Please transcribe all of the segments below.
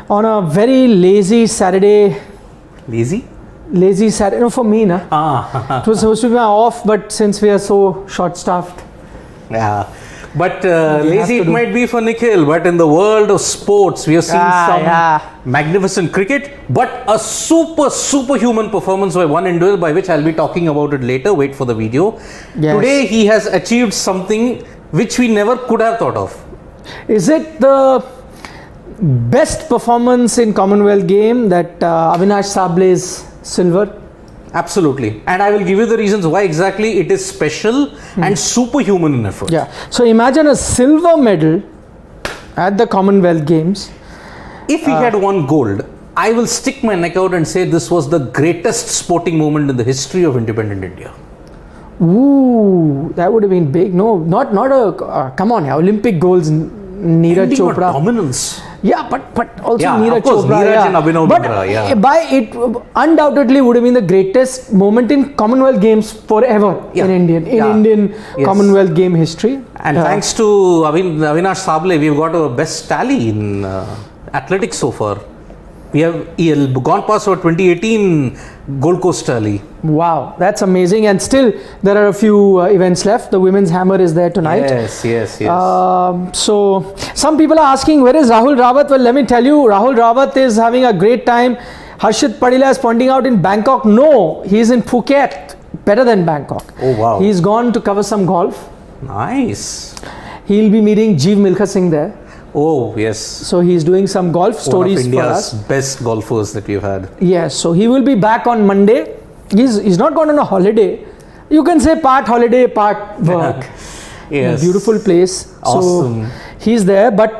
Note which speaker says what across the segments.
Speaker 1: on a very lazy Saturday.
Speaker 2: Lazy
Speaker 1: Saturday. No, for me, na. It was supposed to be my off, but since we are so short-staffed.
Speaker 2: Yeah. But lazy it might be for Nikhil, but in the world of sports, we have seen magnificent cricket, but a superhuman performance by one individual, by which I'll be talking about it later. Wait for the video. Yes. Today, he has achieved something which we never could have thought of.
Speaker 1: Is it the best performance in Commonwealth game that Avinash Sable's silver?
Speaker 2: Absolutely. And I will give you the reasons why exactly it is special and superhuman in effort.
Speaker 1: Yeah. So imagine a silver medal at the Commonwealth Games.
Speaker 2: If he had won gold, I will stick my neck out and say this was the greatest sporting moment in the history of independent India.
Speaker 1: Ooh, that would have been big. No, not a, come on, Olympic golds, Neeraj Chopra.
Speaker 2: Dominance.
Speaker 1: Yeah, but also Neeraj Chopra.
Speaker 2: Neeraj and Abhinav Bindra,
Speaker 1: by it undoubtedly would have been the greatest moment in Commonwealth Games forever in Indian Commonwealth game history.
Speaker 2: And thanks to Avinash Sable, we've got a best tally in athletics so far. We have gone past our 2018 Gold Coast tally.
Speaker 1: Wow, that's amazing. And still, there are a few events left. The women's hammer is there tonight.
Speaker 2: Yes.
Speaker 1: So, some people are asking, where is Rahul Rawat? Well, let me tell you, Rahul Rawat is having a great time. Harshit Padilla is pointing out in Bangkok. No, he's in Phuket. Better than Bangkok.
Speaker 2: Oh, wow.
Speaker 1: He's gone to cover some golf.
Speaker 2: Nice.
Speaker 1: He'll be meeting Jeev Milkha Singh there.
Speaker 2: Oh, yes.
Speaker 1: So he's doing some golf stories for us.
Speaker 2: One of India's best golfers that we've had.
Speaker 1: Yes, so he will be back on Monday. He's not gone on a holiday. You can say part holiday, part work.
Speaker 2: Yes.
Speaker 1: Beautiful place.
Speaker 2: Awesome.
Speaker 1: So he's there. But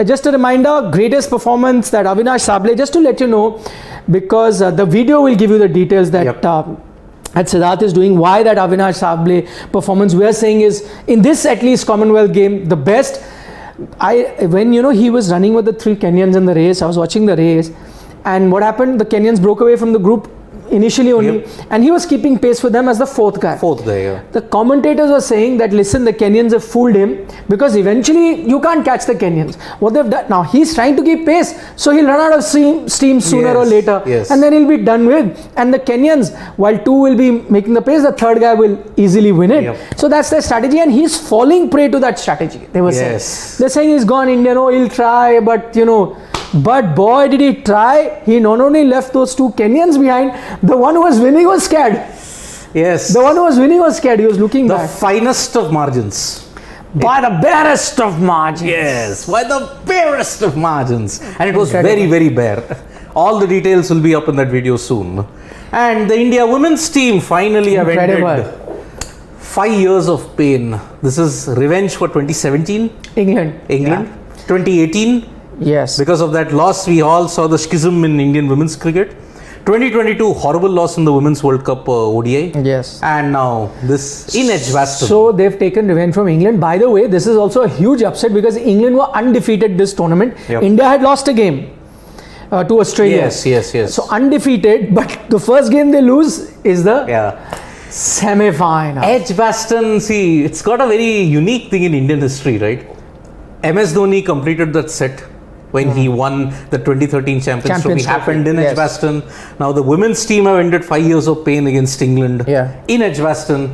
Speaker 1: just a reminder, greatest performance that Avinash Sable, just to let you know, because the video will give you the details that that Siddharth is doing, why that Avinash Sable performance we are saying is, in this at least Commonwealth game, the best. When he was running with the 3 Kenyans in the race, I was watching the race, and what happened, the Kenyans broke away from the group initially only, and he was keeping pace with them as the fourth guy. The commentators were saying that, listen, the Kenyans have fooled him, because eventually you can't catch the Kenyans. What they've done now, he's trying to keep pace, so he'll run out of steam sooner or later, and then he'll be done with. And the Kenyans, while 2 will be making the pace, the third guy will easily win it. So that's their strategy, and he's falling prey to that strategy. They were saying, they're saying he's gone Indian, he'll try, but but boy, did he try. He not only left those 2 Kenyans behind, the one who was winning was scared.
Speaker 2: Yes.
Speaker 1: The one who was winning was scared. He was looking back.
Speaker 2: The finest of margins.
Speaker 1: By the barest of margins.
Speaker 2: Yes, by the barest of margins. And it was very, very bare. All the details will be up in that video soon. And the India women's team finally have ended 5 years of pain. This is revenge for 2017.
Speaker 1: England.
Speaker 2: 2018.
Speaker 1: Yes.
Speaker 2: Because of that loss, we all saw the schism in Indian women's cricket. 2022, horrible loss in the Women's World Cup ODI.
Speaker 1: Yes.
Speaker 2: And now this in Edgbaston.
Speaker 1: So they've taken revenge from England. By the way, this is also a huge upset because England were undefeated this tournament. India had lost a game to Australia.
Speaker 2: Yes.
Speaker 1: So undefeated, but the first game they lose is the semi-final.
Speaker 2: Edgbaston, see, it's got a very unique thing in Indian history, right? MS Dhoni completed that set when he won the 2013 Champions Trophy. Happened in Edgbaston. Now the women's team have ended 5 years of pain against England in Edgbaston.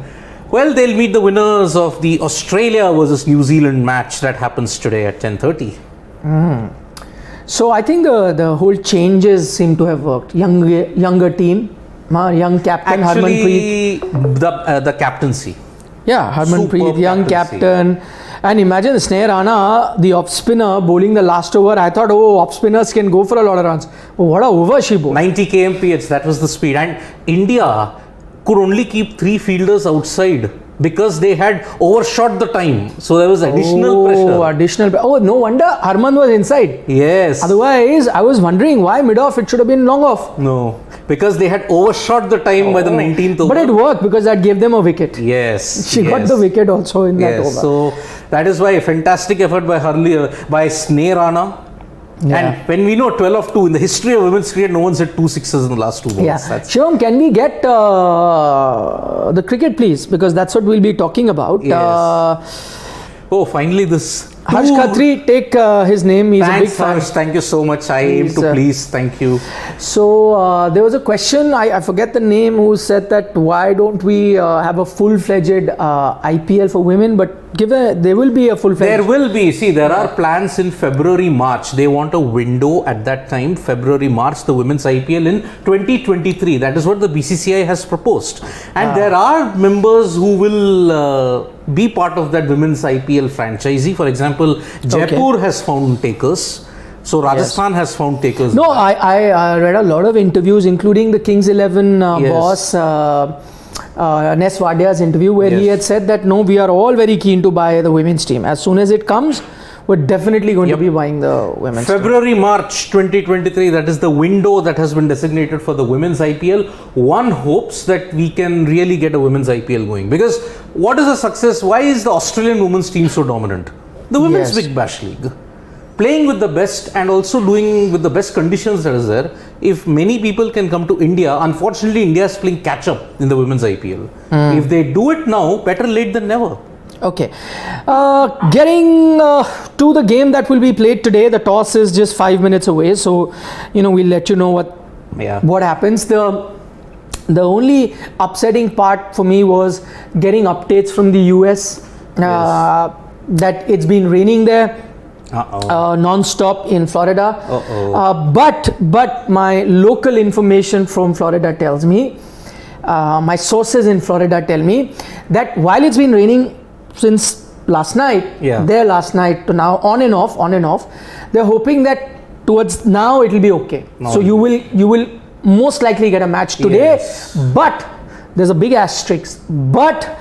Speaker 2: Well, they'll meet the winners of the Australia versus New Zealand match that happens today at 10:30.
Speaker 1: So I think the whole changes seem to have worked. Younger team, young captain
Speaker 2: Actually,
Speaker 1: Harmanpreet.
Speaker 2: The captaincy.
Speaker 1: Yeah, Harmanpreet, young captain. And imagine Sneha Rana, the off spinner, bowling the last over. I thought, off spinners can go for a lot of runs. What a over she bowled.
Speaker 2: 90 kmph, that was the speed. And India could only keep 3 fielders outside because they had overshot the time. So there was additional pressure.
Speaker 1: No wonder Harman was inside.
Speaker 2: Yes.
Speaker 1: Otherwise, I was wondering why mid-off, it should have been long off.
Speaker 2: No, because they had overshot the time by the 19th over.
Speaker 1: But it worked because that gave them a wicket.
Speaker 2: Yes.
Speaker 1: She got the wicket also in that over.
Speaker 2: So that is why a fantastic effort by Sneha Rana. And when we know 12 of 2 in the history of women's cricket, no one's hit 2 sixes in the last 2 balls.
Speaker 1: Shivam, can we get the cricket, please? Because that's what we'll be talking about.
Speaker 2: Yes. Finally this
Speaker 1: Harsh Khatri, take his name. He's a big fan.
Speaker 2: Harsh. Thank you so much. I aim to please. Thank you.
Speaker 1: So there was a question, I forget the name, who said that why don't we have a full-fledged IPL for women, but there will be a full-fledged.
Speaker 2: There will be. See, there are plans in February, March. They want a window at that time, February, March, the women's IPL in 2023. That is what the BCCI has proposed. And there are members who will be part of that women's IPL franchisee. For example, Jaipur has found takers. So Rajasthan has found takers.
Speaker 1: No, I read a lot of interviews, including the Kings 11 boss Nes Wadia's interview, where he had said that no, we are all very keen to buy the women's team. As soon as it comes, we're definitely going to be buying the women's
Speaker 2: February, March 2023, that is the window that has been designated for the women's IPL. One hopes that we can really get a women's IPL going. Because what is a success? Why is the Australian women's team so dominant? The Women's Big Bash League. Playing with the best and also doing with the best conditions that is there. If many people can come to India, unfortunately India is playing catch up in the women's IPL. If they do it now, better late than never.
Speaker 1: Okay. Getting to the game that will be played today, the toss is just 5 minutes away. So, we'll let you know what happens. The only upsetting part for me was getting updates from the US that it's been raining there. Non-stop in Florida. But my local information from Florida tells me, my sources in Florida tell me that while it's been raining since last night, last night to now, on and off, they're hoping that towards now it will be okay. So you will most likely get a match today, but there's a big asterisk. But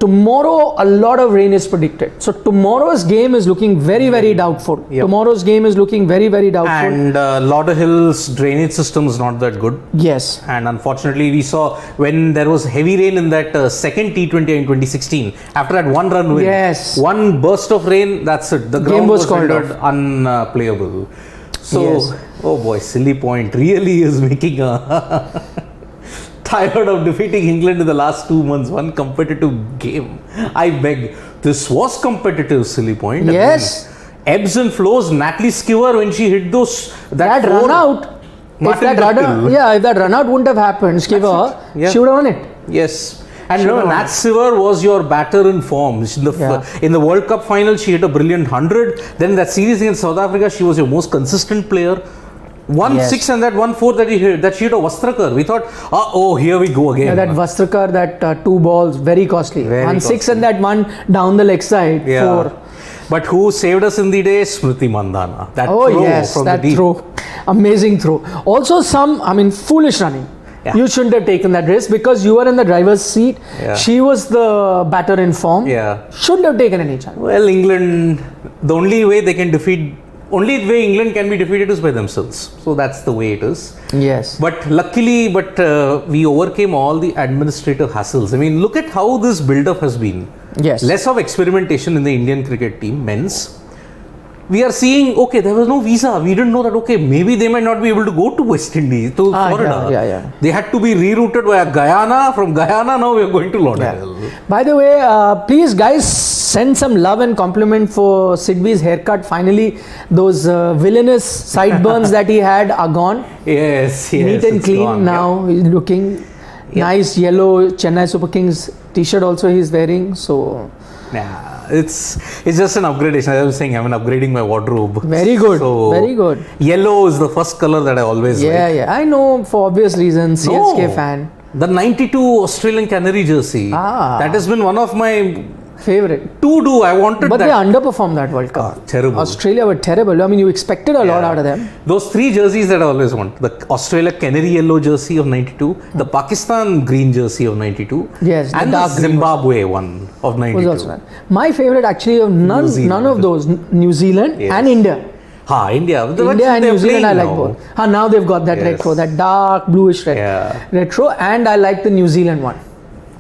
Speaker 1: tomorrow a lot of rain is predicted. So tomorrow's game is looking very, very doubtful. Tomorrow's game is looking very, very doubtful.
Speaker 2: And Lauderhill's drainage system is not that good.
Speaker 1: Yes.
Speaker 2: And unfortunately, we saw when there was heavy rain in that second T20 in 2016, after that one run win, one burst of rain, that's it. The ground was rendered unplayable. So, oh boy, silly point really is making a... tired of defeating England in the last 2 months, one competitive game. I beg, this was competitive, silly point.
Speaker 1: Yes.
Speaker 2: Ebbs and flows. Natalie Skewer, when she hit that
Speaker 1: run out, if that run out wouldn't have happened, Skewer, she would have won it.
Speaker 2: Yes. And Nat Skewer was your batter in form. In the World Cup final, she hit a brilliant 100. Then that series against South Africa, she was your most consistent player. 1-6 and that 1-4 that he hit, that she hit a Vastrakar. We thought, here we go again.
Speaker 1: That Vastrakar, that 2 balls, very costly. 1-6 and that one down the leg side. 4.
Speaker 2: But who saved us in the day? Smriti Mandhana. That throw from the deep.
Speaker 1: Throw. Amazing throw. Also foolish running. You shouldn't have taken that risk because you were in the driver's seat. She was the batter in form. Shouldn't have taken any chance.
Speaker 2: Well, England, the only way England can be defeated is by themselves. So that's the way it is.
Speaker 1: Yes.
Speaker 2: But luckily, we overcame all the administrative hassles. I mean, look at how this build-up has been.
Speaker 1: Yes.
Speaker 2: Less of experimentation in the Indian cricket team, men's. We are seeing, there was no visa. We didn't know that, maybe they might not be able to go to West Indies, to Florida. They had to be rerouted via Guyana. From Guyana, now we are going to Lauderhill.
Speaker 1: By the way, please guys, send some love and compliment for Sidvi's haircut. Finally, those villainous sideburns that he had are gone.
Speaker 2: Yes.
Speaker 1: Neat and clean gone. Now. He's looking nice yellow Chennai Super Kings t-shirt also he's wearing. So...
Speaker 2: it's just an upgradation. I was saying I'm upgrading my wardrobe.
Speaker 1: Very good. Very good.
Speaker 2: Yellow is the first color that I always like.
Speaker 1: I know, for obvious reasons. CSK fan.
Speaker 2: The 92 Australian Canary jersey. That has been one of my
Speaker 1: favorite.
Speaker 2: I wanted
Speaker 1: but
Speaker 2: that.
Speaker 1: But they underperformed that World Cup.
Speaker 2: Terrible.
Speaker 1: Australia were terrible. I mean, you expected a lot out of them.
Speaker 2: Those 3 jerseys that I always want. The Australia Canary yellow jersey of 92, the Pakistan green jersey of 92, and the Zimbabwe one of 92.
Speaker 1: My favorite actually of none of those, New Zealand and India.
Speaker 2: India.
Speaker 1: India and New Zealand I like both. Now they've got that retro, that dark bluish retro, and I like the New Zealand one.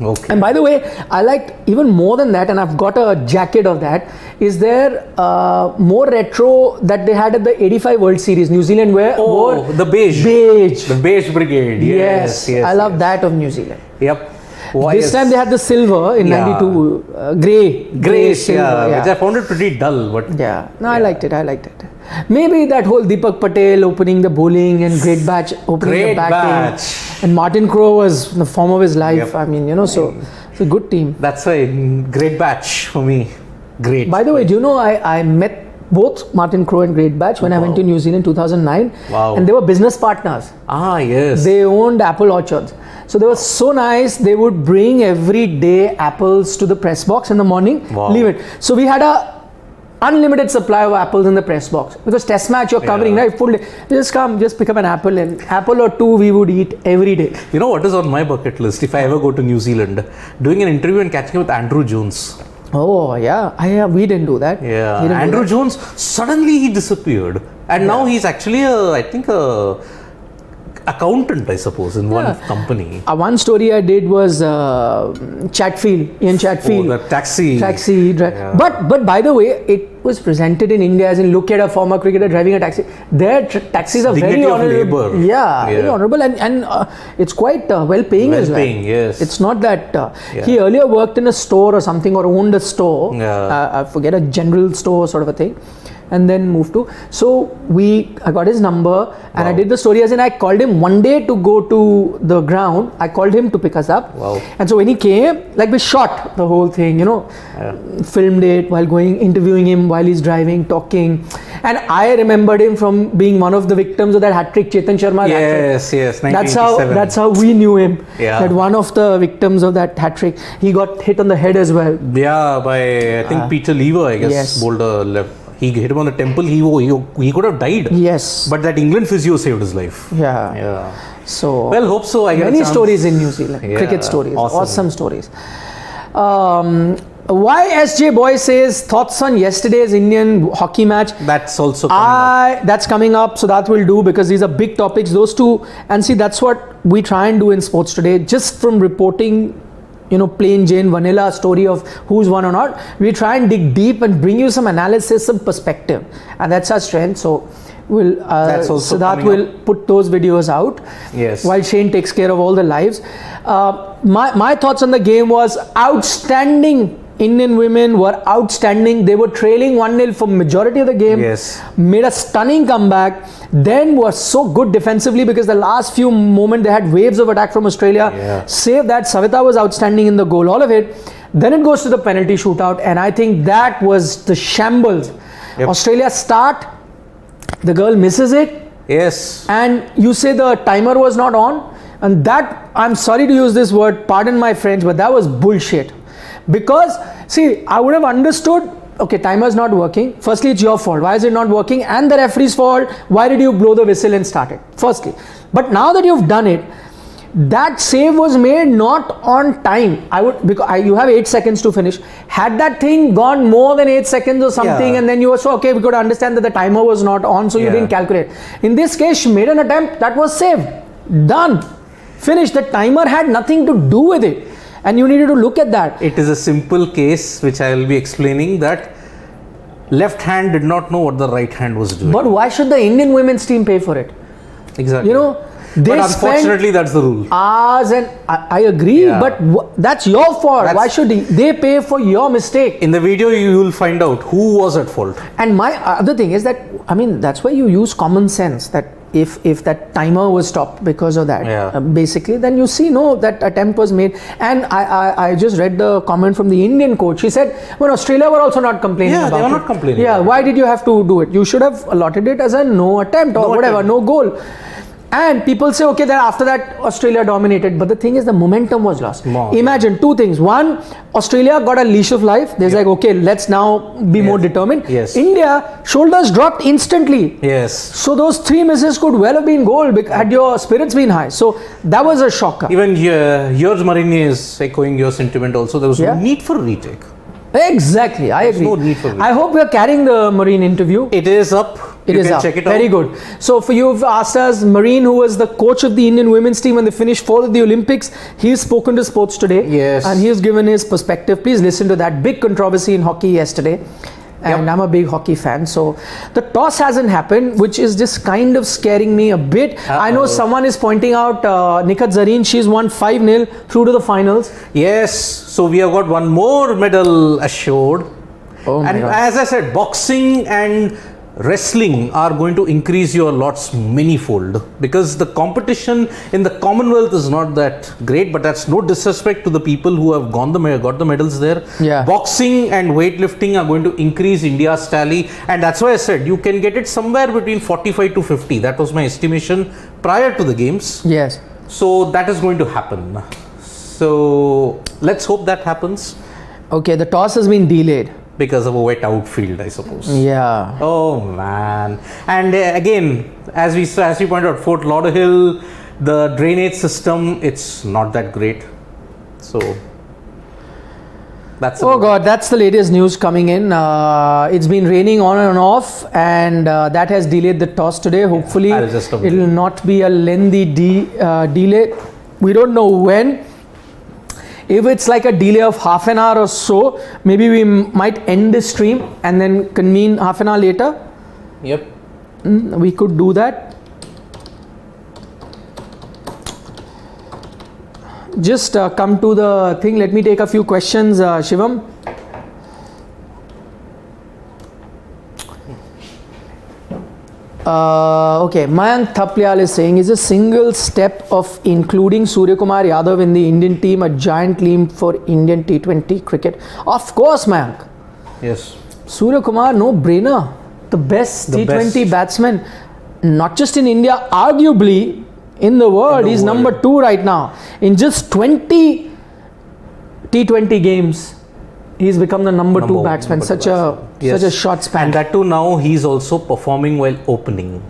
Speaker 2: Okay.
Speaker 1: And by the way, I liked even more than that, and I've got a jacket of that. Is there more retro that they had at the 85 World Series? New Zealand wore
Speaker 2: the beige.
Speaker 1: The
Speaker 2: beige brigade. Yes.
Speaker 1: I love that of New Zealand.
Speaker 2: Yep.
Speaker 1: This time they had the silver in '92, grey silver,
Speaker 2: which I found it pretty dull. But
Speaker 1: I liked it. Maybe that whole Deepak Patel opening the bowling and Great Batch opening the batting, and Martin Crowe was the form of his life. I mean, so it's a good team.
Speaker 2: That's why Great Batch for me. Great.
Speaker 1: By the way, do you know I met both Martin Crowe and Great Batch when I went to New Zealand in 2009.
Speaker 2: Wow.
Speaker 1: And they were business partners.
Speaker 2: Yes.
Speaker 1: They owned apple orchards. So they were so nice. They would bring every day apples to the press box in the morning.
Speaker 2: Wow.
Speaker 1: Leave it. So we had a unlimited supply of apples in the press box, because test match you're covering, right? Full day. Just come, just pick up an apple, and apple or two we would eat every day.
Speaker 2: You know what is on my bucket list if I ever go to New Zealand? Doing an interview and catching up with Andrew Jones.
Speaker 1: Oh yeah, we didn't do that.
Speaker 2: Yeah, Andrew Jones, suddenly he disappeared, and now he's actually I think a accountant, I suppose, in one company.
Speaker 1: One story I did was Ian Chatfield.
Speaker 2: Oh, the taxi
Speaker 1: driver. Yeah. But by the way, it was presented in India as in, look at a former cricketer driving a taxi. Their taxis are very honorable. Very honorable, and it's quite well paying as well.
Speaker 2: Yes.
Speaker 1: It's not that he earlier worked in a store or something, or owned a store. I forget, a general store sort of a thing. And then moved to, I got his number, and I did the story as in, I called him one day to go to the ground. I called him to pick us up.
Speaker 2: Wow.
Speaker 1: And so when he came, like, we shot the whole thing, filmed it while interviewing him while he's driving, talking. And I remembered him from being one of the victims of that hat-trick, Chetan Sharma.
Speaker 2: Yes, 1987.
Speaker 1: That's how we knew him.
Speaker 2: Yeah.
Speaker 1: That one of the victims of that hat-trick, he got hit on the head as well.
Speaker 2: Yeah, by I think Peter Lever, I guess, bowled a left. He hit him on the temple. He could have died.
Speaker 1: Yes.
Speaker 2: But that England physio saved his life.
Speaker 1: Yeah. So.
Speaker 2: Well, hope so. I get
Speaker 1: many stories in New Zealand. Cricket stories. Awesome stories. Why SJ Boy says thoughts on yesterday's Indian hockey match?
Speaker 2: That's also coming up.
Speaker 1: That's coming up. So that will do, because these are big topics. Those two, and see, that's what we try and do in sports today. Just from reporting, plain Jane vanilla story of who's won or not, we try and dig deep and bring you some analysis, some perspective, and that's our strength. So we'll Siddharth will put those videos out.
Speaker 2: Yes.
Speaker 1: While Shane takes care of all the lives. My thoughts on the game was outstanding. Indian women were outstanding. They were trailing 1-0 for majority of the game.
Speaker 2: Yes.
Speaker 1: Made a stunning comeback. Then was so good defensively, because the last few moments they had waves of attack from Australia.
Speaker 2: Yeah.
Speaker 1: Saved that. Savita was outstanding in the goal. All of it. Then it goes to the penalty shootout, and I think that was the shambles. Yep. Australia start. The girl misses it.
Speaker 2: Yes.
Speaker 1: And you say the timer was not on, and that, I'm sorry to use this word, pardon my French, but that was bullshit. Because, see, I would have understood, okay, timer's not working. Firstly, it's your fault. Why is it not working? And the referee's fault. Why did you blow the whistle and start it? Firstly. But now that you've done it, that save was made not on time. Because you have 8 seconds to finish. Had that thing gone more than 8 seconds or something, and then you were okay, we could understand that the timer was not on, so you didn't calculate. In this case, she made an attempt, that was saved. Done. Finished. The timer had nothing to do with it. And you needed to look at that.
Speaker 2: It is a simple case which I will be explaining, that left hand did not know what the right hand was doing.
Speaker 1: But why should the Indian women's team pay for it?
Speaker 2: Exactly.
Speaker 1: But
Speaker 2: unfortunately that's the rule.
Speaker 1: Hours, and I agree, but that's your fault. Why should they pay for your mistake?
Speaker 2: In the video you will find out who was at fault.
Speaker 1: And my other thing is that, that's why you use common sense, that if that timer was stopped because of that, basically, then you see, that attempt was made. And I just read the comment from the Indian coach. He said, well, Australia were also not complaining about it.
Speaker 2: Yeah, they were not complaining.
Speaker 1: Yeah, why did you have to do it? You should have allotted it as a no attempt or whatever, no goal. And people say, okay, then after that Australia dominated, but the thing is, the momentum was lost. Imagine two things. One, Australia got a leash of life. There's like, okay, let's now be more determined.
Speaker 2: Yes.
Speaker 1: India, shoulders dropped instantly.
Speaker 2: Yes.
Speaker 1: So those 3 misses could well have been goal had your spirits been high. So that was a shocker.
Speaker 2: Even George Marinier is echoing your sentiment also. There was no need for retake.
Speaker 1: Exactly, I agree.
Speaker 2: No need for retake.
Speaker 1: I hope we are carrying the Marine interview.
Speaker 2: It is up. You can check it out.
Speaker 1: Very good. So for you, asked us, Marine, who was the coach of the Indian women's team when they finished 4th at the Olympics, he's spoken to Sports Today.
Speaker 2: Yes.
Speaker 1: And he has given his perspective. Please listen to that. Big controversy in hockey yesterday. and I'm a big hockey fan. So the toss hasn't happened, which is just kind of scaring me a bit. I know someone is pointing out Nikat Zareen, she's won 5-0 through to the finals.
Speaker 2: Yes, so we have got one more medal assured.
Speaker 1: Oh my
Speaker 2: and
Speaker 1: God.
Speaker 2: as I said, boxing and wrestling are going to increase your lots manyfold, because the competition in the Commonwealth is not that great, but that's no disrespect to the people who have got the medals there.
Speaker 1: Yeah.
Speaker 2: Boxing and weightlifting are going to increase India's tally, and that's why I said you can get it somewhere between 45 to 50. That was my estimation prior to the games.
Speaker 1: Yes.
Speaker 2: So that is going to happen. So let's hope that happens.
Speaker 1: Okay, the toss has been delayed.
Speaker 2: Because of a wet outfield, I suppose.
Speaker 1: Yeah.
Speaker 2: Oh man! And again, as we pointed out, Fort Lauderdale, the drainage system, it's not that great. So that's.
Speaker 1: Oh God, that's the latest news coming in. It's been raining on and off, and that has delayed the toss today. Hopefully, it will not be a lengthy delay. We don't know when. If it's like a delay of half an hour or so, maybe we might end this stream and then convene half an hour later.
Speaker 2: Yep.
Speaker 1: We could do that. Just come to the thing. Let me take a few questions, Shivam. Okay, Mayank Thaplyal is saying, is a single step of including Suryakumar Yadav in the Indian team a giant leap for Indian T20 cricket? Of course, Mayank.
Speaker 2: Yes.
Speaker 1: Suryakumar, no brainer. The best T20 batsman, not just in India, arguably in the world. He's number 2 right now. In just 20 T20 games, he's become the number 2 batsman. Such a short span.
Speaker 2: And that too, now he's also performing while opening.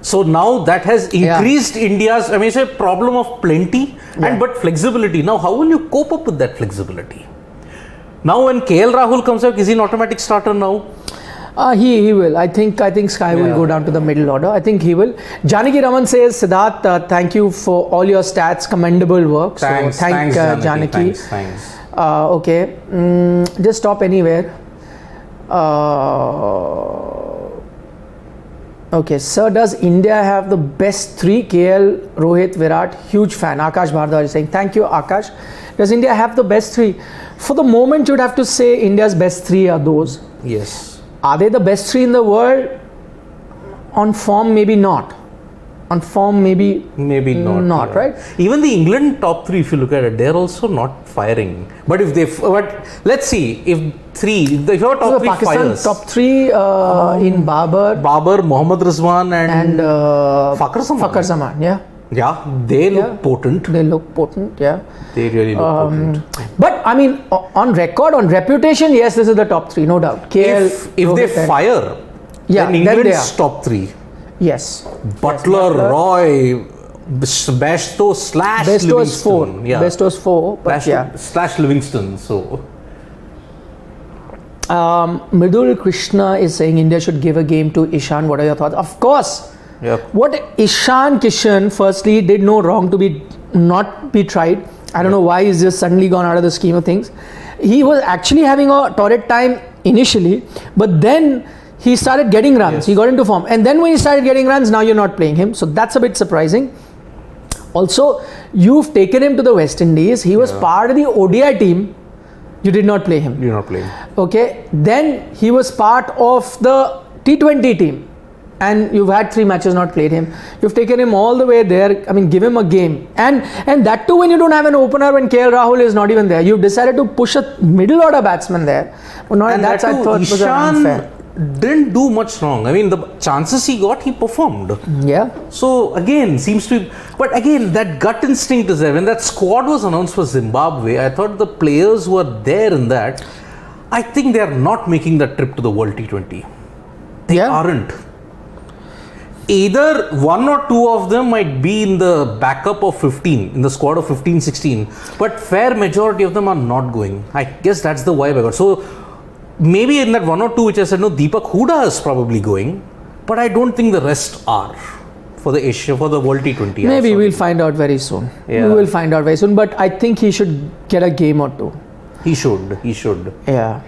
Speaker 2: So now that has increased India's, I mean, it's a problem of plenty but flexibility. Now, how will you cope up with that flexibility? Now, when KL Rahul comes up, is he an automatic starter now?
Speaker 1: He will. I think Sky will go down to the middle order. I think he will. Janaki Raman says, Siddharth, thank you for all your stats. Commendable work.
Speaker 2: Thanks,
Speaker 1: so thank Janaki.
Speaker 2: Thanks.
Speaker 1: Okay. Just stop anywhere. Okay. Sir, does India have the best 3? KL, Rohit, Virat. Huge fan. Akash Bhardwaj is saying, thank you, Akash. Does India have the best 3? For the moment, you'd have to say India's best 3 are those.
Speaker 2: Yes.
Speaker 1: Are they the best 3 in the world? On form, maybe not. On form, maybe not, right?
Speaker 2: Even the England top 3, if you look at it, they're also not firing. But let's see if your top 3
Speaker 1: Pakistan
Speaker 2: fires.
Speaker 1: Top 3 in Babar,
Speaker 2: Mohammad Rizwan and
Speaker 1: Fakhar Zaman.
Speaker 2: Yeah, they look potent.
Speaker 1: They look potent, yeah.
Speaker 2: They really look potent.
Speaker 1: But I mean, on record, on reputation, yes, this is the top 3, no doubt. KL,
Speaker 2: if they fire, then England's top 3.
Speaker 1: Yes.
Speaker 2: Butler, Roy, Bairstow / Livingston.
Speaker 1: Bairstow's 4.
Speaker 2: / Livingston. So.
Speaker 1: Mridul Krishna is saying India should give a game to Ishan. What are your thoughts? Of course.
Speaker 2: Yep.
Speaker 1: What Ishan Kishan firstly did no wrong to not be tried. I don't know why he's just suddenly gone out of the scheme of things. He was actually having a torrid time initially, but then he started getting runs. Yes. He got into form, and then when he started getting runs, now you're not playing him. So that's a bit surprising. Also, you've taken him to the West Indies. He was part of the ODI team. You did not play him.
Speaker 2: You're not playing.
Speaker 1: Okay. Then he was part of the T20 team. And you've had 3 matches, not played him. You've taken him all the way there. I mean, give him a game. And that too when you don't have an opener, when KL Rahul is not even there. You've decided to push a middle order batsman there. But not,
Speaker 2: and
Speaker 1: that's
Speaker 2: that
Speaker 1: I thought was unfair.
Speaker 2: Didn't do much wrong. I mean, the chances he got, he performed.
Speaker 1: Yeah.
Speaker 2: So again, seems to be, but again, that gut instinct is there. When that squad was announced for Zimbabwe, I thought the players who are there in that, I think they are not making that trip to the World T20. They aren't. Either 1 or 2 of them might be in the backup of 15, in the squad of 15, 16, but fair majority of them are not going. I guess that's the vibe I got. So maybe in that 1 or 2 which I said, no, Deepak Hooda is probably going, but I don't think the rest are for the World T20.
Speaker 1: Maybe we'll find out very soon.
Speaker 2: Yeah.
Speaker 1: We will find out very soon, but I think he should get a game or 2.
Speaker 2: He should.
Speaker 1: Yeah.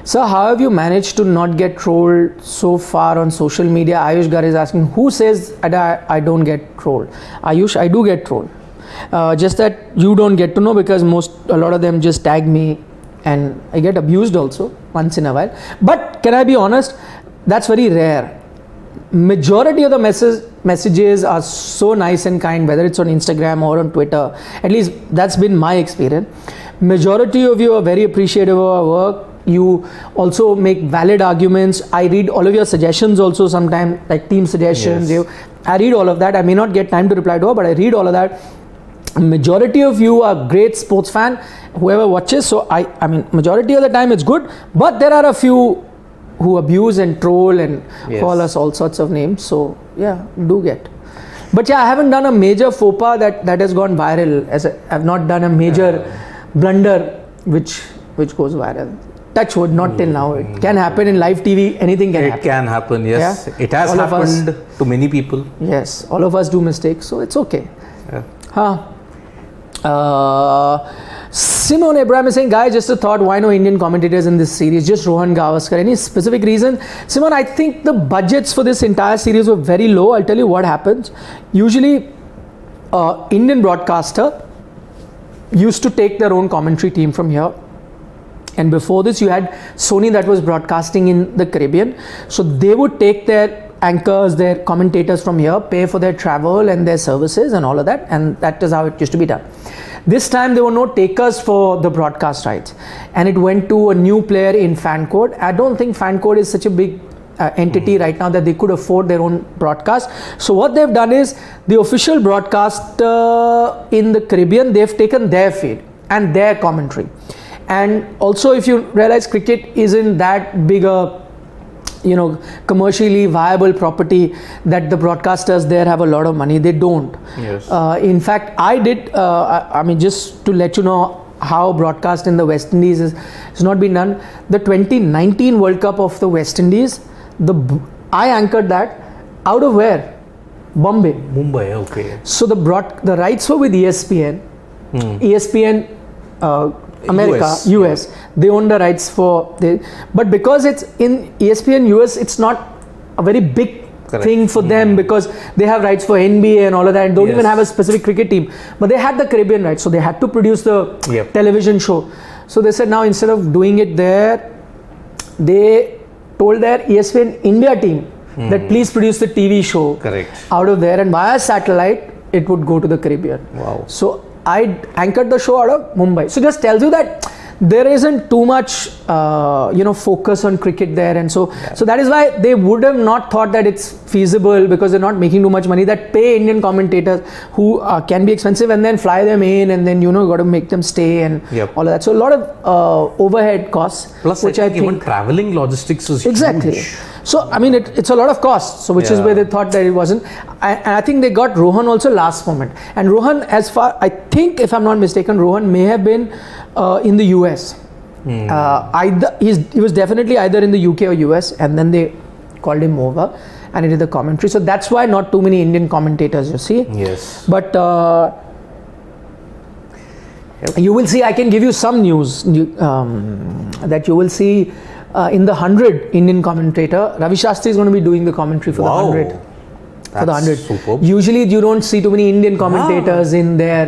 Speaker 1: So how have you managed to not get trolled so far on social media? Ayush Gar is asking, who says that I don't get trolled? Ayush, I do get trolled. Just that you don't get to know, because a lot of them just tag me, and I get abused also once in a while. But can I be honest? That's very rare. Majority of the messages are so nice and kind, whether it's on Instagram or on Twitter. At least that's been my experience. Majority of you are very appreciative of our work. You also make valid arguments. I read all of your suggestions also sometimes, like team suggestions.
Speaker 2: Yes.
Speaker 1: I read all of that. I may not get time to reply to all, but I read all of that. Majority of you are great sports fan, whoever watches. So I mean, majority of the time it's good, but there are a few who abuse and troll and call us all sorts of names. So yeah, do get. But yeah, I haven't done a major faux pas that has gone viral. I've not done a major blunder which goes viral. Touch wood, not till now. It can happen in live TV. Anything can happen.
Speaker 2: It can happen. Yes,
Speaker 1: Yeah?
Speaker 2: it has
Speaker 1: All of us-
Speaker 2: happened to many people.
Speaker 1: Yes, all of us do mistakes, so it's okay.
Speaker 2: Yeah.
Speaker 1: Simone Abraham is saying, guys, just a thought, why no Indian commentators in this series? Just Rohan Gavaskar. Any specific reason? Simone, I think the budgets for this entire series were very low. I'll tell you what happens. Usually, Indian broadcaster used to take their own commentary team from here. And before this, you had Sony that was broadcasting in the Caribbean. So they would take their anchors, their commentators from here, pay for their travel and their services and all of that. And that is how it used to be done. This time, there were no takers for the broadcast rights. And it went to a new player in FanCode. I don't think FanCode is such a big entity right now that they could afford their own broadcast. So what they've done is, the official broadcaster in the Caribbean, they've taken their feed and their commentary. And also, if you realize, cricket isn't that big a commercially viable property that the broadcasters there have a lot of money. They don't.
Speaker 2: Yes.
Speaker 1: In fact, I did, I mean, just to let you know how broadcast in the West Indies has not been done. The 2019 World Cup of the West Indies, I anchored that out of where? Bombay.
Speaker 2: Mumbai, okay.
Speaker 1: So the rights were with ESPN. ESPN America, US. They own the rights but because it's in ESPN US, it's not a very big thing for them, because they have rights for NBA and all of that, and don't even have a specific cricket team. But they had the Caribbean rights, so they had to produce the television show. So they said, now instead of doing it there, they told their ESPN India team that please produce the TV show out of there, and via satellite it would go to the Caribbean.
Speaker 2: Wow.
Speaker 1: So I anchored the show out of Mumbai. So just tells you that there isn't too much focus on cricket there, and so that is why they would have not thought that it's feasible, because they're not making too much money, that pay Indian commentators who can be expensive, and then fly them in, and then got to make them stay and all of that. So a lot of overhead costs.
Speaker 2: Plus,
Speaker 1: which
Speaker 2: I think even traveling logistics is
Speaker 1: exactly
Speaker 2: huge.
Speaker 1: So I mean, it's a lot of costs. So which is where they thought that it wasn't. And I think they got Rohan also last moment. And Rohan, I think, if I'm not mistaken, Rohan may have been in the US. He was definitely either in the UK or US, and then they called him over and he did the commentary. So that's why not too many Indian commentators, you see.
Speaker 2: Yes.
Speaker 1: But you will see, I can give you some news that you will see in the 100 Indian commentator. Ravi Shastri is going to be doing the commentary for the 100. For the 100.
Speaker 2: Superb.
Speaker 1: Usually you don't see too many Indian commentators in there.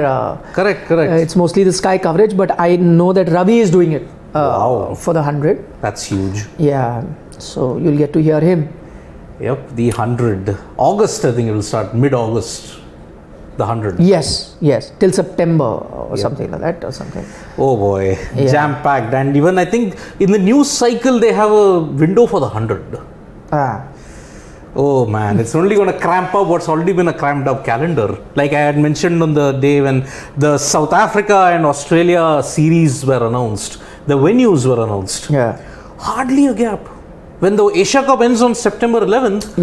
Speaker 2: Correct.
Speaker 1: It's mostly the Sky coverage, but I know that Ravi is doing it for the 100.
Speaker 2: That's huge.
Speaker 1: Yeah, so you'll get to hear him.
Speaker 2: Yep, the 100. August, I think it will start, mid-August. The 100.
Speaker 1: Yes, till September or something like that, or something.
Speaker 2: Oh boy, jam-packed. And even I think in the news cycle, they have a window for the 100. Oh man, it's only going to cramp up what's already been a cramped up calendar. Like I had mentioned on the day when the South Africa and Australia series were announced, the venues were announced.
Speaker 1: Yeah.
Speaker 2: Hardly a gap. When the Asia Cup ends on September 11th,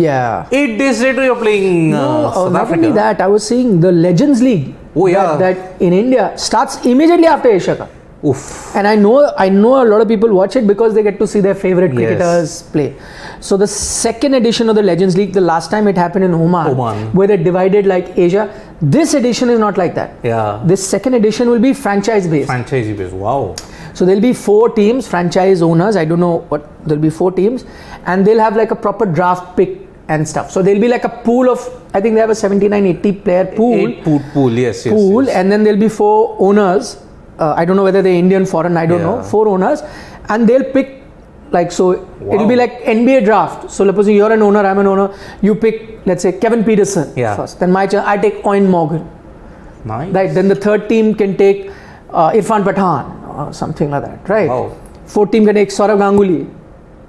Speaker 2: 8 days later you're playing South
Speaker 1: not
Speaker 2: Africa.
Speaker 1: only that, I was seeing the Legends League that in India starts immediately after Asia Cup.
Speaker 2: Oof.
Speaker 1: And I know a lot of people watch it because they get to see their favorite cricketers play. So the second edition of the Legends League, the last time it happened in Oman, where they divided like Asia. This edition is not like that.
Speaker 2: Yeah.
Speaker 1: This second edition will be franchise based.
Speaker 2: Franchise based. Wow.
Speaker 1: So there'll be 4 teams, franchise owners. I don't know what. There'll be 4 teams, and they'll have like a proper draft pick and stuff. So there'll be like a pool of, I think they have a 79-80 player pool.
Speaker 2: Pool, yes.
Speaker 1: And then there'll be 4 owners. I don't know whether they're Indian, foreign, I don't know. 4 owners, and they'll pick like, so it'll be like NBA draft. So suppose you're an owner, I'm an owner. You pick, let's say, Kevin Peterson first. Then my turn, I take Owen Morgan.
Speaker 2: Nice.
Speaker 1: Right. Then the 3rd team can take Irfan Pathan or something like that. Right.
Speaker 2: Wow.
Speaker 1: 4th team can take Saurav Ganguly.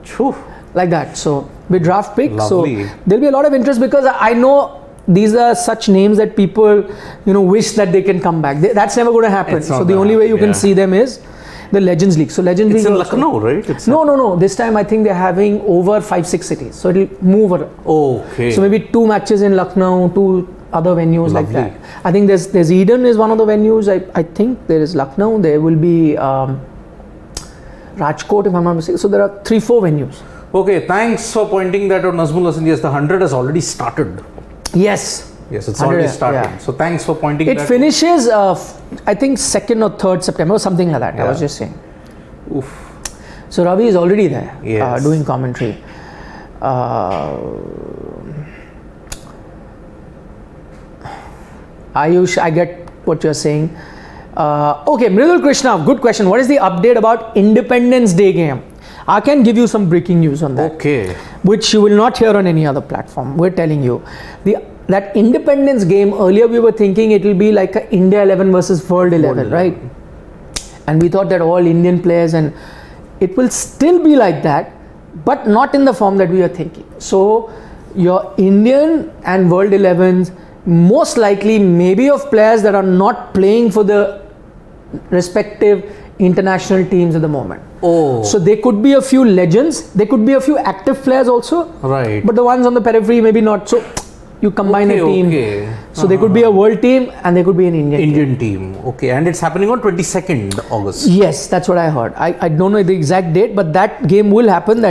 Speaker 2: Phew.
Speaker 1: Like that. So we draft pick.
Speaker 2: Lovely.
Speaker 1: So there'll be a lot of interest because I know these are such names that people, wish that they can come back. That's never going to happen. So the only way you can see them is the Legends League. So Legends League.
Speaker 2: It's in Lucknow, right?
Speaker 1: No. This time I think they're having over 5-6 cities. So it'll move around.
Speaker 2: Okay.
Speaker 1: So maybe 2 matches in Lucknow, 2 other venues like that. I think there's Eden is one of the venues. I think there is Lucknow. There will be Rajkot, if I'm not mistaken. So there are 3-4 venues.
Speaker 2: Okay, thanks for pointing that out, Nazmul Hasan. Yes, the 100 has already started.
Speaker 1: Yes,
Speaker 2: it's already started. Yeah. So thanks for pointing that out.
Speaker 1: It finishes, I think, 2nd or 3rd September, or something like that. I was just saying.
Speaker 2: Oof.
Speaker 1: So Ravi is already there doing commentary. Ayush, I get what you're saying. Okay, Mridul Krishna, good question. What is the update about Independence Day game? I can give you some breaking news on that.
Speaker 2: Okay.
Speaker 1: Which you will not hear on any other platform. We're telling you. That Independence game, earlier we were thinking it will be like a India 11 versus World 11, right? And we thought that all Indian players, and it will still be like that, but not in the form that we are thinking. So your Indian and World 11s, most likely maybe of players that are not playing for the respective international teams at the moment. So there could be a few legends, there could be a few active players also,
Speaker 2: right?
Speaker 1: But the ones on the periphery maybe not. So you combine a team. So there could be a world team and there could be an Indian
Speaker 2: team. Okay, and it's happening on 22nd August.
Speaker 1: Yes, that's what I heard. I don't know the exact date, but that game will happen.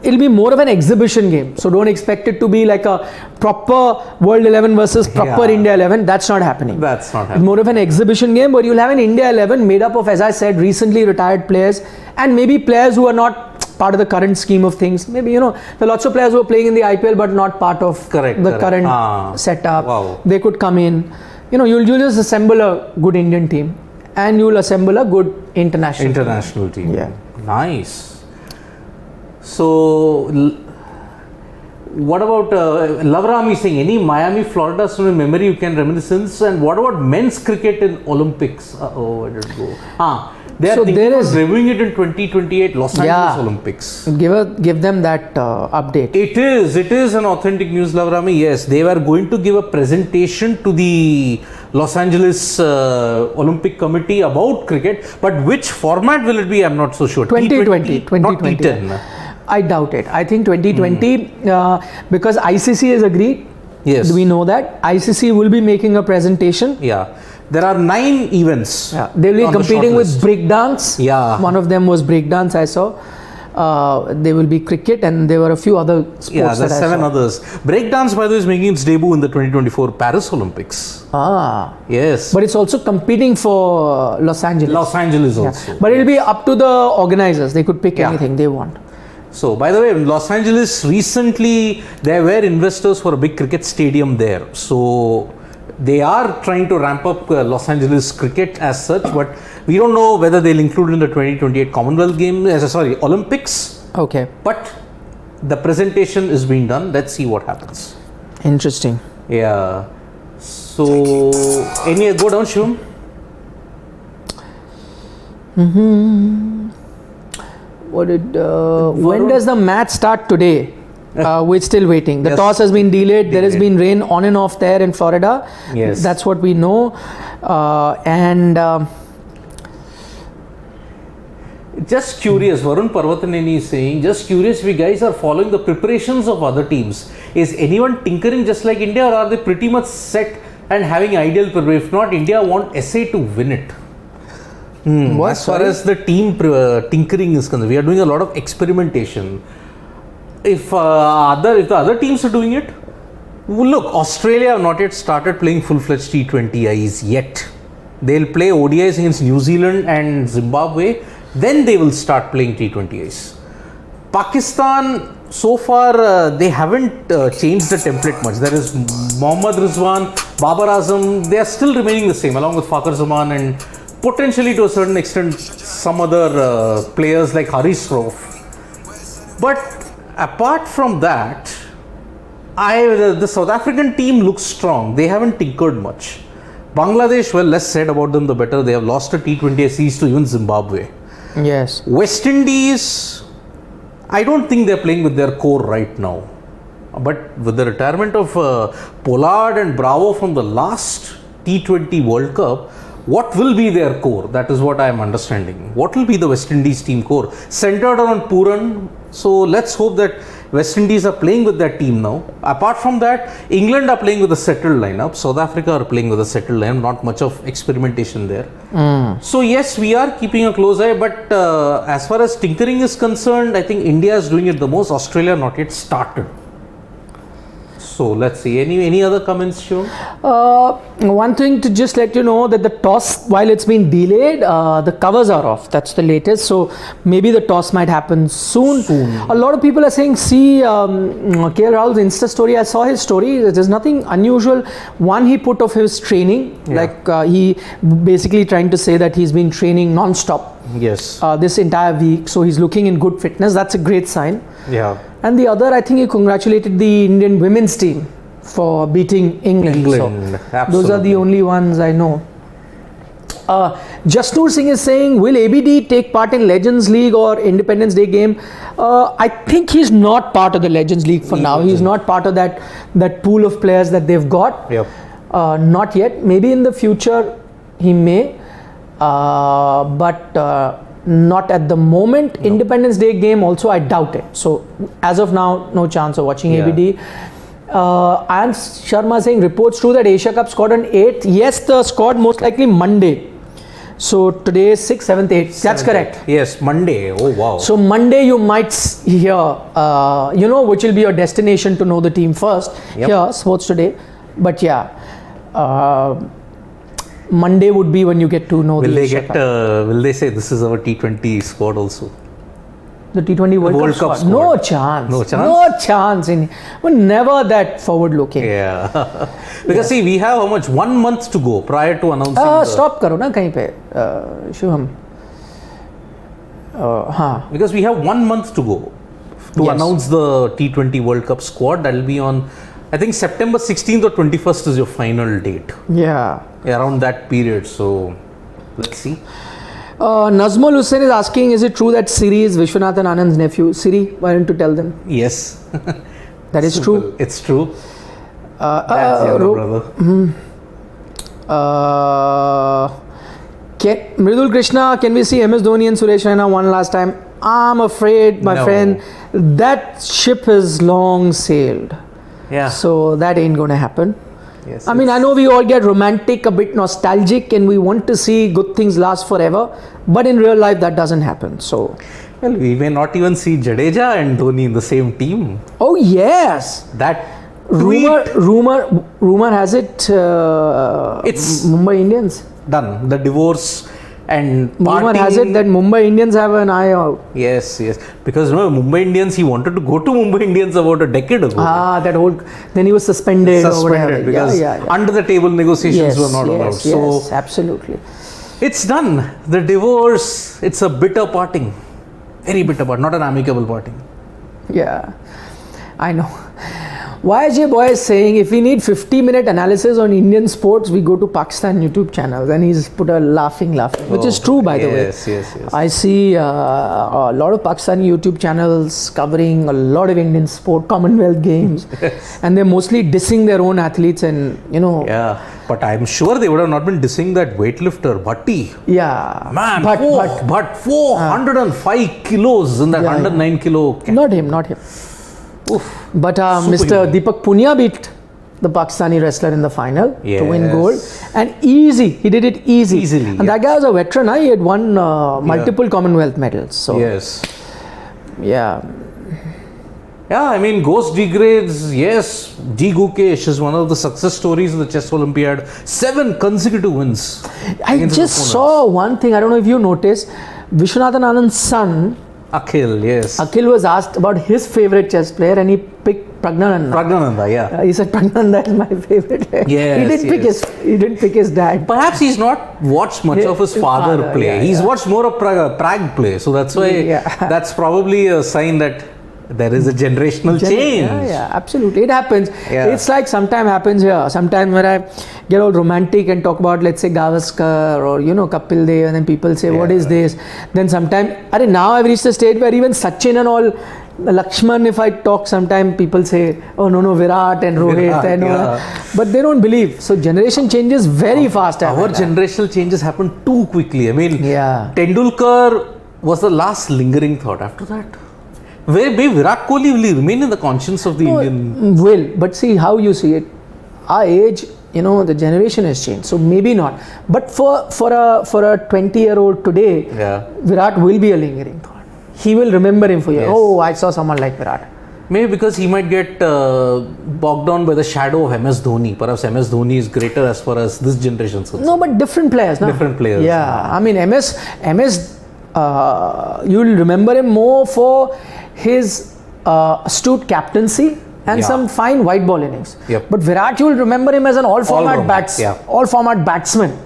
Speaker 1: It'll be more of an exhibition game. So don't expect it to be like a proper World 11 versus proper India 11. That's not happening.
Speaker 2: That's not happening.
Speaker 1: More of an exhibition game, but you'll have an India 11 made up of, as I said, recently retired players and maybe players who are not part of the current scheme of things. Maybe, there are lots of players who are playing in the IPL but not part of the current setup.
Speaker 2: Wow.
Speaker 1: They could come in. You'll just assemble a good Indian team and you'll assemble a good international team.
Speaker 2: Yeah. Nice. So, what about Lavram is saying, any Miami, Florida student memory you can reminiscence? And what about men's cricket in Olympics? Where did it go? They are thinking of reviewing it in 2028 Los Angeles Olympics.
Speaker 1: Give them that update.
Speaker 2: It is an authentic news, Lavrami. Yes, they were going to give a presentation to the Los Angeles Olympic Committee about cricket, but which format will it be? I'm not so sure.
Speaker 1: 2020.
Speaker 2: Not T10.
Speaker 1: I doubt it. I think 2020 because ICC has agreed.
Speaker 2: Yes.
Speaker 1: Do we know that? ICC will be making a presentation.
Speaker 2: Yeah. There are 9 events.
Speaker 1: Yeah. They will be competing with breakdance.
Speaker 2: Yeah.
Speaker 1: One of them was breakdance, I saw. There will be cricket and there were a few other sports.
Speaker 2: Yeah, there's 7 others. Breakdance, by the way, is making its debut in the 2024 Paris Olympics. Yes.
Speaker 1: But it's also competing for Los Angeles.
Speaker 2: Los Angeles also.
Speaker 1: But it'll be up to the organizers. They could pick anything they want.
Speaker 2: So, by the way, Los Angeles recently, there were investors for a big cricket stadium there. So, they are trying to ramp up Los Angeles cricket as such, but we don't know whether they'll include it in the 2028 Commonwealth Games, Olympics.
Speaker 1: Okay.
Speaker 2: But the presentation is being done. Let's see what happens.
Speaker 1: Interesting.
Speaker 2: Yeah. So, go down, Shivam.
Speaker 1: When does the match start today? We're still waiting. The toss has been delayed. There has been rain on and off there in Florida.
Speaker 2: Yes.
Speaker 1: That's what we know.
Speaker 2: Just curious, Varun Parvataneni is saying, just curious if you guys are following the preparations of other teams. Is anyone tinkering just like India, or are they pretty much set and having ideal preparation? If not, India want SA to win it. As far as the team tinkering is concerned, we are doing a lot of experimentation. If the other teams are doing it, well, look, Australia have not yet started playing full-fledged T20Is yet. They'll play ODIs against New Zealand and Zimbabwe. Then they will start playing T20Is. Pakistan, so far, they haven't changed the template much. There is Mohammad Rizwan, Babar Azam. They are still remaining the same, along with Fakhar Zaman and potentially to a certain extent some other players like Haris Rauf. But apart from that, the South African team looks strong. They haven't tinkered much. Bangladesh, well, less said about them the better. They have lost a T20 series to even Zimbabwe.
Speaker 1: Yes.
Speaker 2: West Indies, I don't think they're playing with their core right now. But with the retirement of Pollard and Bravo from the last T20 World Cup, what will be their core? That is what I am understanding. What will be the West Indies team core? Centered around Pooran. So let's hope that West Indies are playing with that team now. Apart from that, England are playing with a settled lineup. South Africa are playing with a settled lineup. Not much of experimentation there. So yes, we are keeping a close eye. But as far as tinkering is concerned, I think India is doing it the most. Australia not yet started. So let's see. Any other comments, Shivam?
Speaker 1: One thing to just let you know that the toss, while it's been delayed, the covers are off. That's the latest. So maybe the toss might happen soon. A lot of people are saying, see, KL Rahul's Insta story. I saw his story. There's nothing unusual. One, he put off his training. Like he basically trying to say that he's been training non-stop.
Speaker 2: Yes.
Speaker 1: This entire week. So he's looking in good fitness. That's a great sign.
Speaker 2: Yeah.
Speaker 1: And the other, I think he congratulated the Indian women's team for beating England. So those are the only ones I know. Jasnoor Singh is saying, will ABD take part in Legends League or Independence Day game? I think he's not part of the Legends League for now. He's not part of that pool of players that they've got.
Speaker 2: Yep.
Speaker 1: Not yet. Maybe in the future he may. But not at the moment. No. Independence Day game also I doubt it. So as of now, no chance of watching ABD. And Sharma saying, reports true that Asia Cup scored on 8th. Yes, the squad most likely Monday. So today is 6th, 7th, 8th. That's correct.
Speaker 2: Yes, Monday. Oh wow.
Speaker 1: So Monday you might hear, which will be your destination to know the team first.
Speaker 2: Yep.
Speaker 1: Here, Sports Today. But yeah. Monday would be when you get to know
Speaker 2: will
Speaker 1: the
Speaker 2: they
Speaker 1: Asia
Speaker 2: get?
Speaker 1: Cup.
Speaker 2: Will they say this is our T20 squad also?
Speaker 1: The T20 World Cup squad? No chance.
Speaker 2: No chance.
Speaker 1: No chance. We're never that forward looking.
Speaker 2: Yeah. Because see, we have how much? 1 month to go prior to announcing.
Speaker 1: Stop karo na kahin pe, Shivam.
Speaker 2: Because we have 1 month to go to announce the T20 World Cup squad. That will be on, I think September 16th or 21st is your final date.
Speaker 1: Yeah.
Speaker 2: Around that period. So let's see.
Speaker 1: Nazmul Hussain is asking, is it true that Siri is Vishwanathan Anand's nephew? Siri, why don't you tell them?
Speaker 2: Yes.
Speaker 1: That is true.
Speaker 2: It's true. That's your brother.
Speaker 1: Mridul Krishna, can we see MS Dhoni and Suresh Raina one last time? I'm afraid, my friend, that ship has long sailed.
Speaker 2: Yeah.
Speaker 1: So that ain't going to happen.
Speaker 2: Yes,
Speaker 1: I mean, I know we all get romantic, a bit nostalgic, and we want to see good things last forever. But in real life, that doesn't happen. So,
Speaker 2: well, we may not even see Jadeja and Dhoni in the same team.
Speaker 1: Oh yes,
Speaker 2: that
Speaker 1: rumor has it.
Speaker 2: It's
Speaker 1: Mumbai Indians
Speaker 2: done. The divorce and
Speaker 1: rumor has it that Mumbai Indians have an eye out.
Speaker 2: Yes. Because Mumbai Indians, he wanted to go to Mumbai Indians about a decade ago.
Speaker 1: That whole. Then he was suspended or whatever.
Speaker 2: Because under the table negotiations were not allowed.
Speaker 1: So absolutely.
Speaker 2: It's done. The divorce. It's a bitter parting. Very bitter part. Not an amicable parting.
Speaker 1: Yeah, I know. YJ Boy is saying, if we need 50-minute analysis on Indian sports, we go to Pakistan YouTube channels, and he's put a laughing, which is true, by the way.
Speaker 2: Yes.
Speaker 1: I see a lot of Pakistani YouTube channels covering a lot of Indian sport, Commonwealth Games, and they're mostly dissing their own athletes and,
Speaker 2: Yeah, but I'm sure they would have not been dissing that weightlifter, Bhatti.
Speaker 1: Yeah.
Speaker 2: Man, but 405 kilos in that 109 kilo.
Speaker 1: Not him.
Speaker 2: Oof.
Speaker 1: But Mr. Deepak Punia beat the Pakistani wrestler in the final to win gold, and he did it easily. And that guy was a veteran. He had won multiple Commonwealth medals. So
Speaker 2: yes,
Speaker 1: yeah.
Speaker 2: Yeah, I mean, Ghost degrades, yes. G. Gukesh is one of the success stories of the Chess Olympiad. 7 consecutive wins.
Speaker 1: I just saw one thing, I don't know if you noticed, Vishwanathan Anand's son,
Speaker 2: Akhil, yes.
Speaker 1: Akhil was asked about his favorite chess player and he picked Pragnananda.
Speaker 2: Pragnananda, yeah.
Speaker 1: He said Pragnananda is my favorite.
Speaker 2: Yes,
Speaker 1: he didn't pick his dad.
Speaker 2: Perhaps he's not watched much of his father play. He's watched more of Prague play. So that's why that's probably a sign that there is a generational change.
Speaker 1: Yeah, absolutely. It happens.
Speaker 2: Yeah.
Speaker 1: It's like sometimes happens here. Sometimes when I get all romantic and talk about, let's say, Gavaskar or, Kapil Dev, and then people say, what is this? Then sometimes, now I've reached a stage where even Sachin and all, Lakshman, if I talk, sometimes people say, oh, no, Virat and Rohit and all. But they don't believe. So generation changes very fast.
Speaker 2: Our generational changes happen too quickly. I mean,
Speaker 1: Tendulkar
Speaker 2: was the last lingering thought. After that, where Virat Kohli will remain in the conscience of the Indian?
Speaker 1: Will, but see how you see it. Our age, the generation has changed, so maybe not. But for a 20-year-old today, Virat will be a lingering thought. He will remember him for years. Yes. Oh, I saw someone like Virat.
Speaker 2: Maybe because he might get bogged down by the shadow of MS Dhoni. Perhaps MS Dhoni is greater as far as this generation is concerned.
Speaker 1: No, but different players. No?
Speaker 2: Different players.
Speaker 1: Yeah, I mean MS. You'll remember him more for his astute captaincy and some fine white ball innings. But Virat, you'll remember him as an all-format batsman.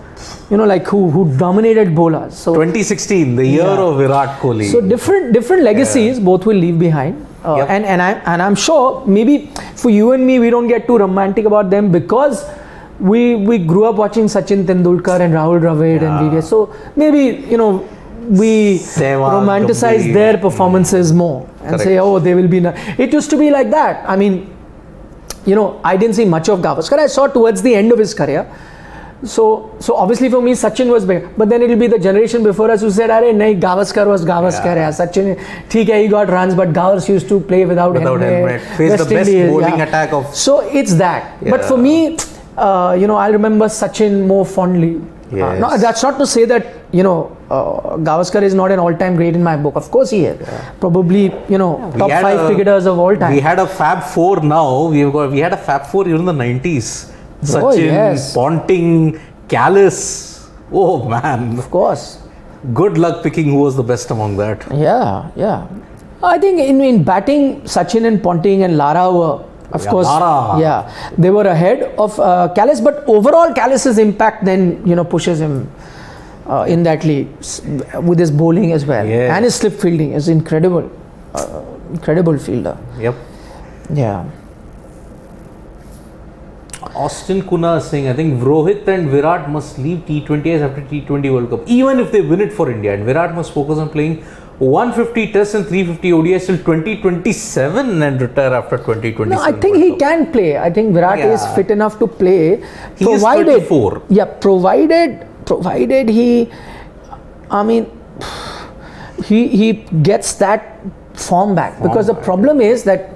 Speaker 1: Like who dominated bowlers. So
Speaker 2: 2016, the year of Virat Kohli.
Speaker 1: So different legacies both will leave behind. And I'm sure maybe for you and me, we don't get too romantic about them because we grew up watching Sachin Tendulkar and Rahul Dravid and VVS. So maybe we romanticize their performances more and say, oh, they will be. It used to be like that. I mean, I didn't see much of Gavaskar. I saw towards the end of his career. So obviously for me, Sachin was big. But then it will be the generation before us who said, nahi, Gavaskar was Gavaskar. Sachin, he got runs, but Gavaskar used to play without helmet.
Speaker 2: Face the best bowling attack of.
Speaker 1: So it's that. But for me, I remember Sachin more fondly.
Speaker 2: Yes.
Speaker 1: No, that's not to say that Gavaskar is not an all-time great in my book. Of course he is. Probably top 5 cricketers of all time.
Speaker 2: We had a Fab 4 now. We had a Fab 4 even in the 90s. Sachin, Ponting, Callis. Oh man.
Speaker 1: Of course.
Speaker 2: Good luck picking who was the best among that.
Speaker 1: Yeah. I think in batting, Sachin and Ponting and Lara were. Of course, they were ahead of Callis, but overall Callis's impact then pushes him in that league with his bowling as well, and his slip fielding is incredible fielder. Yeah.
Speaker 2: Austin Kuna is saying, I think Rohit and Virat must leave T20s after T20 World Cup, even if they win it for India, and Virat must focus on playing 150 tests and 350 ODIs till 2027 and retire after 2027.
Speaker 1: No, I think he can play. I think Virat is fit enough to play.
Speaker 2: He is 34.
Speaker 1: Yeah, provided he, I mean, he gets that form back. Because the problem is that,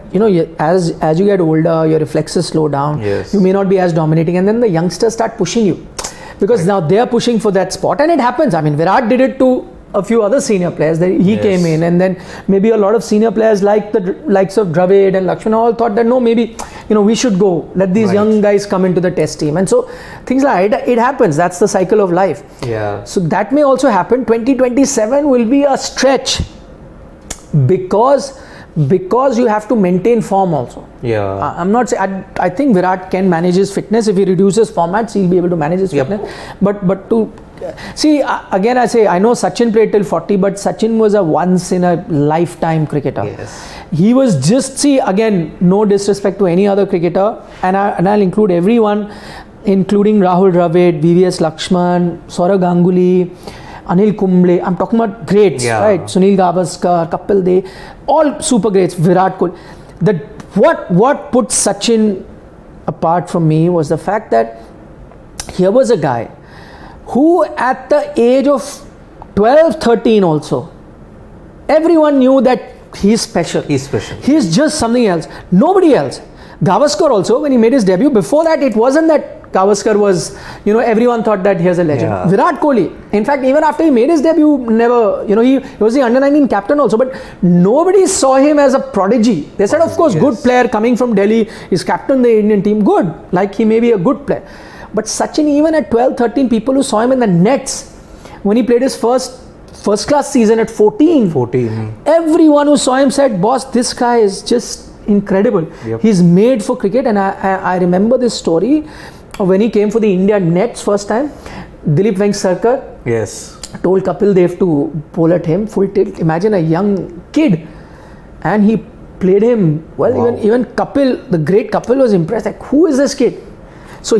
Speaker 1: as you get older, your reflexes slow down.
Speaker 2: Yes.
Speaker 1: You may not be as dominating, and then the youngsters start pushing you. Because now they are pushing for that spot, and it happens. I mean, Virat did it to a few other senior players. He came in, and then maybe a lot of senior players like the likes of Dravid and Lakshman all thought that no, maybe we should go, let these young guys come into the test team, and so things like it happens. That's the cycle of life. So that may also happen. 2027 will be a stretch because you have to maintain form also. I'm not saying I think Virat can manage his fitness. If he reduces formats, he'll be able to manage his fitness. But to see, again I say, I know Sachin played till 40, but Sachin was a once in a lifetime cricketer. He was just, again, no disrespect to any other cricketer, and I'll include everyone, including Rahul Dravid, VVS Lakshman, Saurav Ganguly, Anil Kumble. I'm talking about greats, right? Sunil Gavaskar, Kapil Dev, all super greats. Virat Kohli. What put Sachin apart from me was the fact that here was a guy who at the age of 12, 13 also, everyone knew that he's special. He's just something else. Nobody else. Gavaskar also, when he made his debut, before that it wasn't that Gavaskar was, everyone thought that he was a legend.
Speaker 2: Yeah.
Speaker 1: Virat Kohli, in fact, even after he made his debut, never, he was the under-19 captain also, but nobody saw him as a prodigy. They said, of course, good player coming from Delhi, he's captain the Indian team, good, like he may be a good player. But Sachin, even at 12, 13, people who saw him in the nets, when he played his first class season at 14, everyone who saw him said, boss, this guy is just incredible.
Speaker 2: Yep.
Speaker 1: He's made for cricket. And I remember this story of when he came for the India nets first time. Dilip Vengsarkar told Kapil Dev to bowl at him full tilt. Imagine a young kid, and he played him well.
Speaker 2: Wow.
Speaker 1: Even Kapil, the great Kapil, was impressed, like, who is this kid? So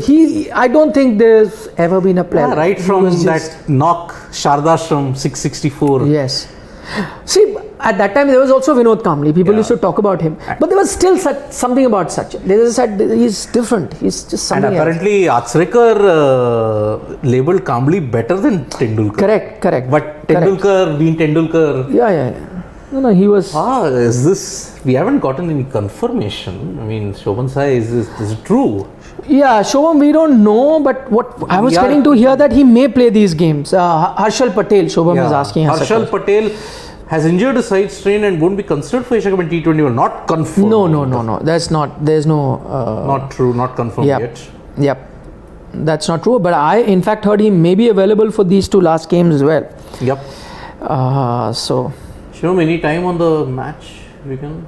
Speaker 1: I don't think there's ever been a player.
Speaker 2: Right from that knock, Shardashram 664.
Speaker 1: Yes. See, at that time there was also Vinod Kamli. People used to talk about him, but there was still something about Sachin. They just said he's different. He's just something.
Speaker 2: And apparently AajTak labelled Kamli better than Tendulkar.
Speaker 1: Correct.
Speaker 2: But Tendulkar being Tendulkar.
Speaker 1: Yeah. No, he was.
Speaker 2: Is this? We haven't gotten any confirmation. I mean, Shobhan Sai, is it true?
Speaker 1: Yeah, Shobham, we don't know, but what I was getting to hear that he may play these games. Harshal Patel, Shobham is asking us.
Speaker 2: Harshal Patel has injured a side strain and won't be considered for Asia Cup and T20. Not confirmed.
Speaker 1: No. There's no.
Speaker 2: Not true. Not confirmed yet.
Speaker 1: Yep. That's not true. But I, in fact, heard he may be available for these two last games as well.
Speaker 2: Yep.
Speaker 1: So.
Speaker 2: Shobham, any time on the match we can?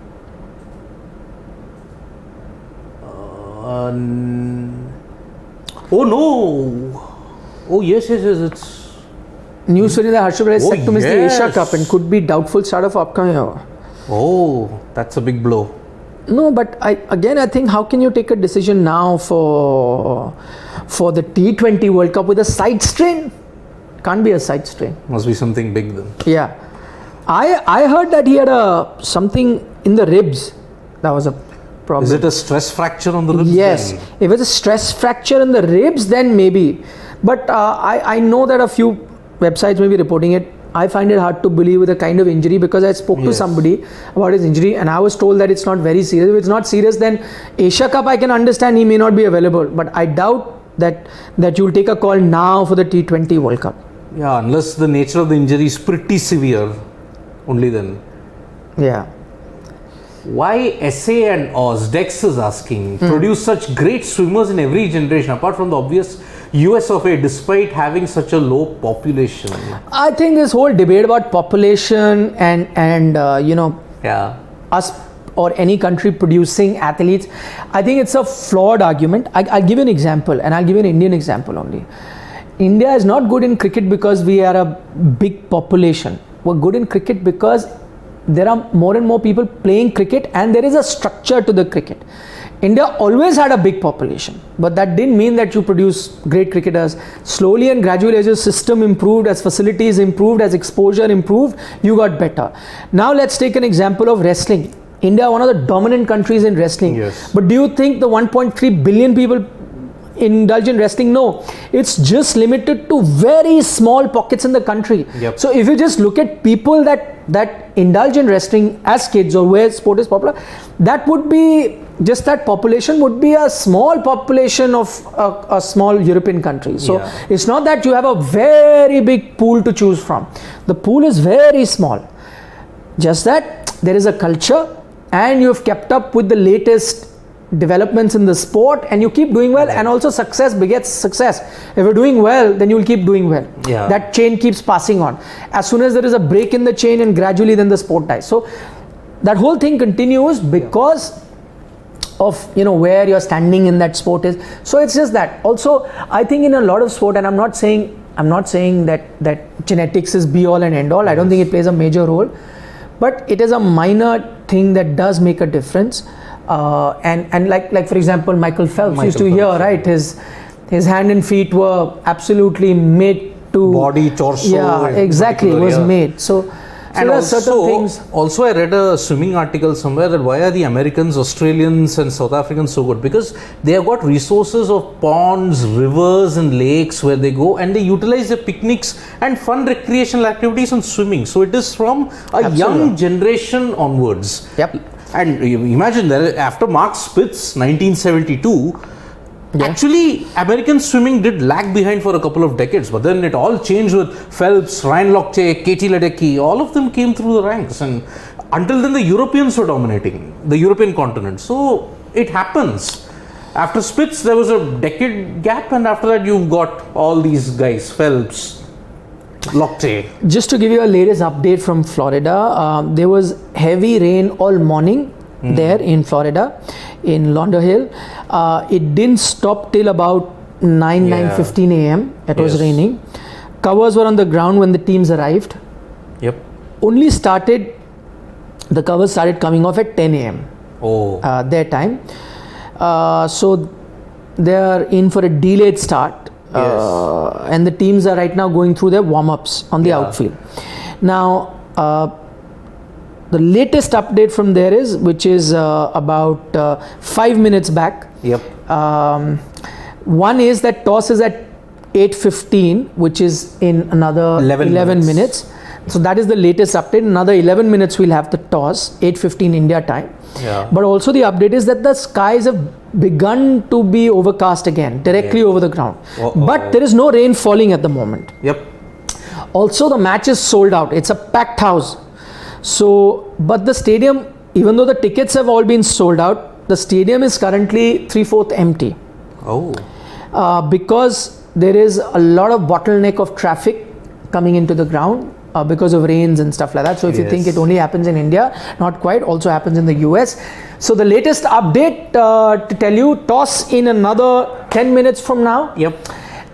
Speaker 2: Oh no! Oh yes, it's
Speaker 1: news that Harshal Patel is set to miss the Asia Cup and could be doubtful start of upcoming year.
Speaker 2: Oh, that's a big blow.
Speaker 1: No, but I think how can you take a decision now for the T20 World Cup with a side strain? Can't be a side strain.
Speaker 2: Must be something big then.
Speaker 1: Yeah, I heard that he had something in the ribs. That was a problem.
Speaker 2: Is it a stress fracture on the ribs?
Speaker 1: Yes. Then? If it's a stress fracture in the ribs, then maybe. But I know that a few websites may be reporting it. I find it hard to believe with a kind of injury because I spoke to somebody about his injury and I was told that it's not very serious. If it's not serious, then Asia Cup I can understand he may not be available. But I doubt that you'll take a call now for the T20 World Cup.
Speaker 2: Yeah, unless the nature of the injury is pretty severe, only then.
Speaker 1: Yeah.
Speaker 2: Why SA and Oz? Dex is asking, produce such great swimmers in every generation, apart from the obvious US of A, despite having such a low population?
Speaker 1: I think this whole debate about population and us or any country producing athletes, I think it's a flawed argument. I'll give you an example, and I'll give you an Indian example only. India is not good in cricket because we are a big population. We're good in cricket because there are more and more people playing cricket and there is a structure to the cricket. India always had a big population, but that didn't mean that you produce great cricketers. Slowly and gradually, as your system improved, as facilities improved, as exposure improved, you got better. Now let's take an example of wrestling. India, one of the dominant countries in wrestling.
Speaker 2: Yes.
Speaker 1: But do you think the 1.3 billion people indulge in wrestling? No, it's just limited to very small pockets in the country.
Speaker 2: Yep.
Speaker 1: So if you just look at people that indulge in wrestling as kids or where sport is popular, that would be just that population would be a small population of a small European country. So it's not that you have a very big pool to choose from. The pool is very small. Just that there is a culture and you have kept up with the latest developments in the sport and you keep doing well, and also success begets success. If you're doing well, then you'll keep doing well. That chain keeps passing on. As soon as there is a break in the chain, and gradually then the sport dies. So that whole thing continues because of where you're standing in that sport is. So it's just that. Also, I think in a lot of sport, and I'm not saying that genetics is be all and end all. I don't think it plays a major role, but it is a minor thing that does make a difference. And like for example, Michael Phelps used to hear, right? His hand and feet were absolutely made to
Speaker 2: body, torso.
Speaker 1: Yeah, exactly. Was made. So there are certain things.
Speaker 2: Also, I read a swimming article somewhere that why are the Americans, Australians, and South Africans so good? Because they have got resources of ponds, rivers, and lakes where they go, and they utilize their picnics and fun recreational activities on swimming. So it is from a young generation onwards.
Speaker 1: Yep.
Speaker 2: And imagine that after Mark Spitz, 1972, Actually, American swimming did lag behind for a couple of decades, but then it all changed with Phelps, Ryan Lochte, Katie Ledecky. All of them came through the ranks, and until then the Europeans were dominating the European continent. So it happens. After Spitz, there was a decade gap, and after that you've got all these guys, Phelps, Lochte.
Speaker 1: Just to give you a latest update from Florida, there was heavy rain all morning there in Florida, in Lauderdale. It didn't stop till about 9:15 a.m. It was raining. Covers were on the ground when the teams arrived.
Speaker 2: Yep.
Speaker 1: The covers started coming off at 10 a.m. Their time. So they are in for a delayed start. And the teams are right now going through their warm-ups on the outfield. Now, the latest update from there is, which is about 5 minutes back.
Speaker 2: Yep.
Speaker 1: One is that toss is at 8:15, which is in another 11 minutes. So that is the latest update. Another 11 minutes we'll have the toss, 8:15 India time.
Speaker 2: Yeah.
Speaker 1: But also the update is that the skies have begun to be overcast again, directly over the ground. But there is no rain falling at the moment.
Speaker 2: Yep.
Speaker 1: Also, the match is sold out. It's a packed house. So, but the stadium, even though the tickets have all been sold out, the stadium is currently 3/4 empty. Because there is a lot of bottleneck of traffic coming into the ground because of rains and stuff like that. So if you think it only happens in India, not quite, also happens in the US. So the latest update to tell you, toss in another 10 minutes from now.
Speaker 2: Yep.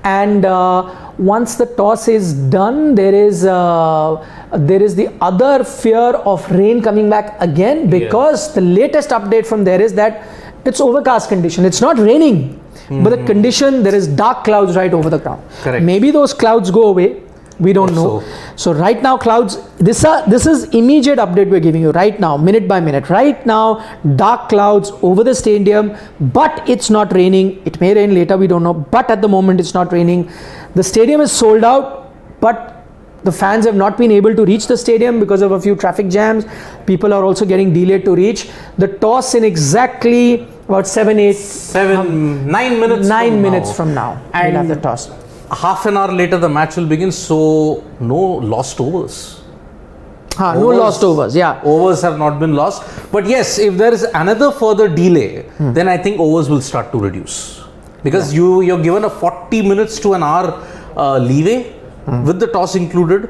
Speaker 1: And once the toss is done, there is the other fear of rain coming back again, because the latest update from there is that it's overcast condition. It's not raining, but the condition, there is dark clouds right over the ground.
Speaker 2: Correct.
Speaker 1: Maybe those clouds go away. We don't know. So right now clouds, this is immediate update we're giving you right now, minute by minute. Right now, dark clouds over the stadium, but it's not raining. It may rain later, we don't know, but at the moment it's not raining. The stadium is sold out, but the fans have not been able to reach the stadium because of a few traffic jams. People are also getting delayed to reach. The toss in exactly about 9 minutes from now.
Speaker 2: And
Speaker 1: we'll have the toss.
Speaker 2: Half an hour later the match will begin, so no lost overs.
Speaker 1: No lost overs,
Speaker 2: Overs have not been lost. But yes, if there is another further delay, then I think overs will start to reduce. Because you're given a 40 minutes to an hour leeway with the toss included.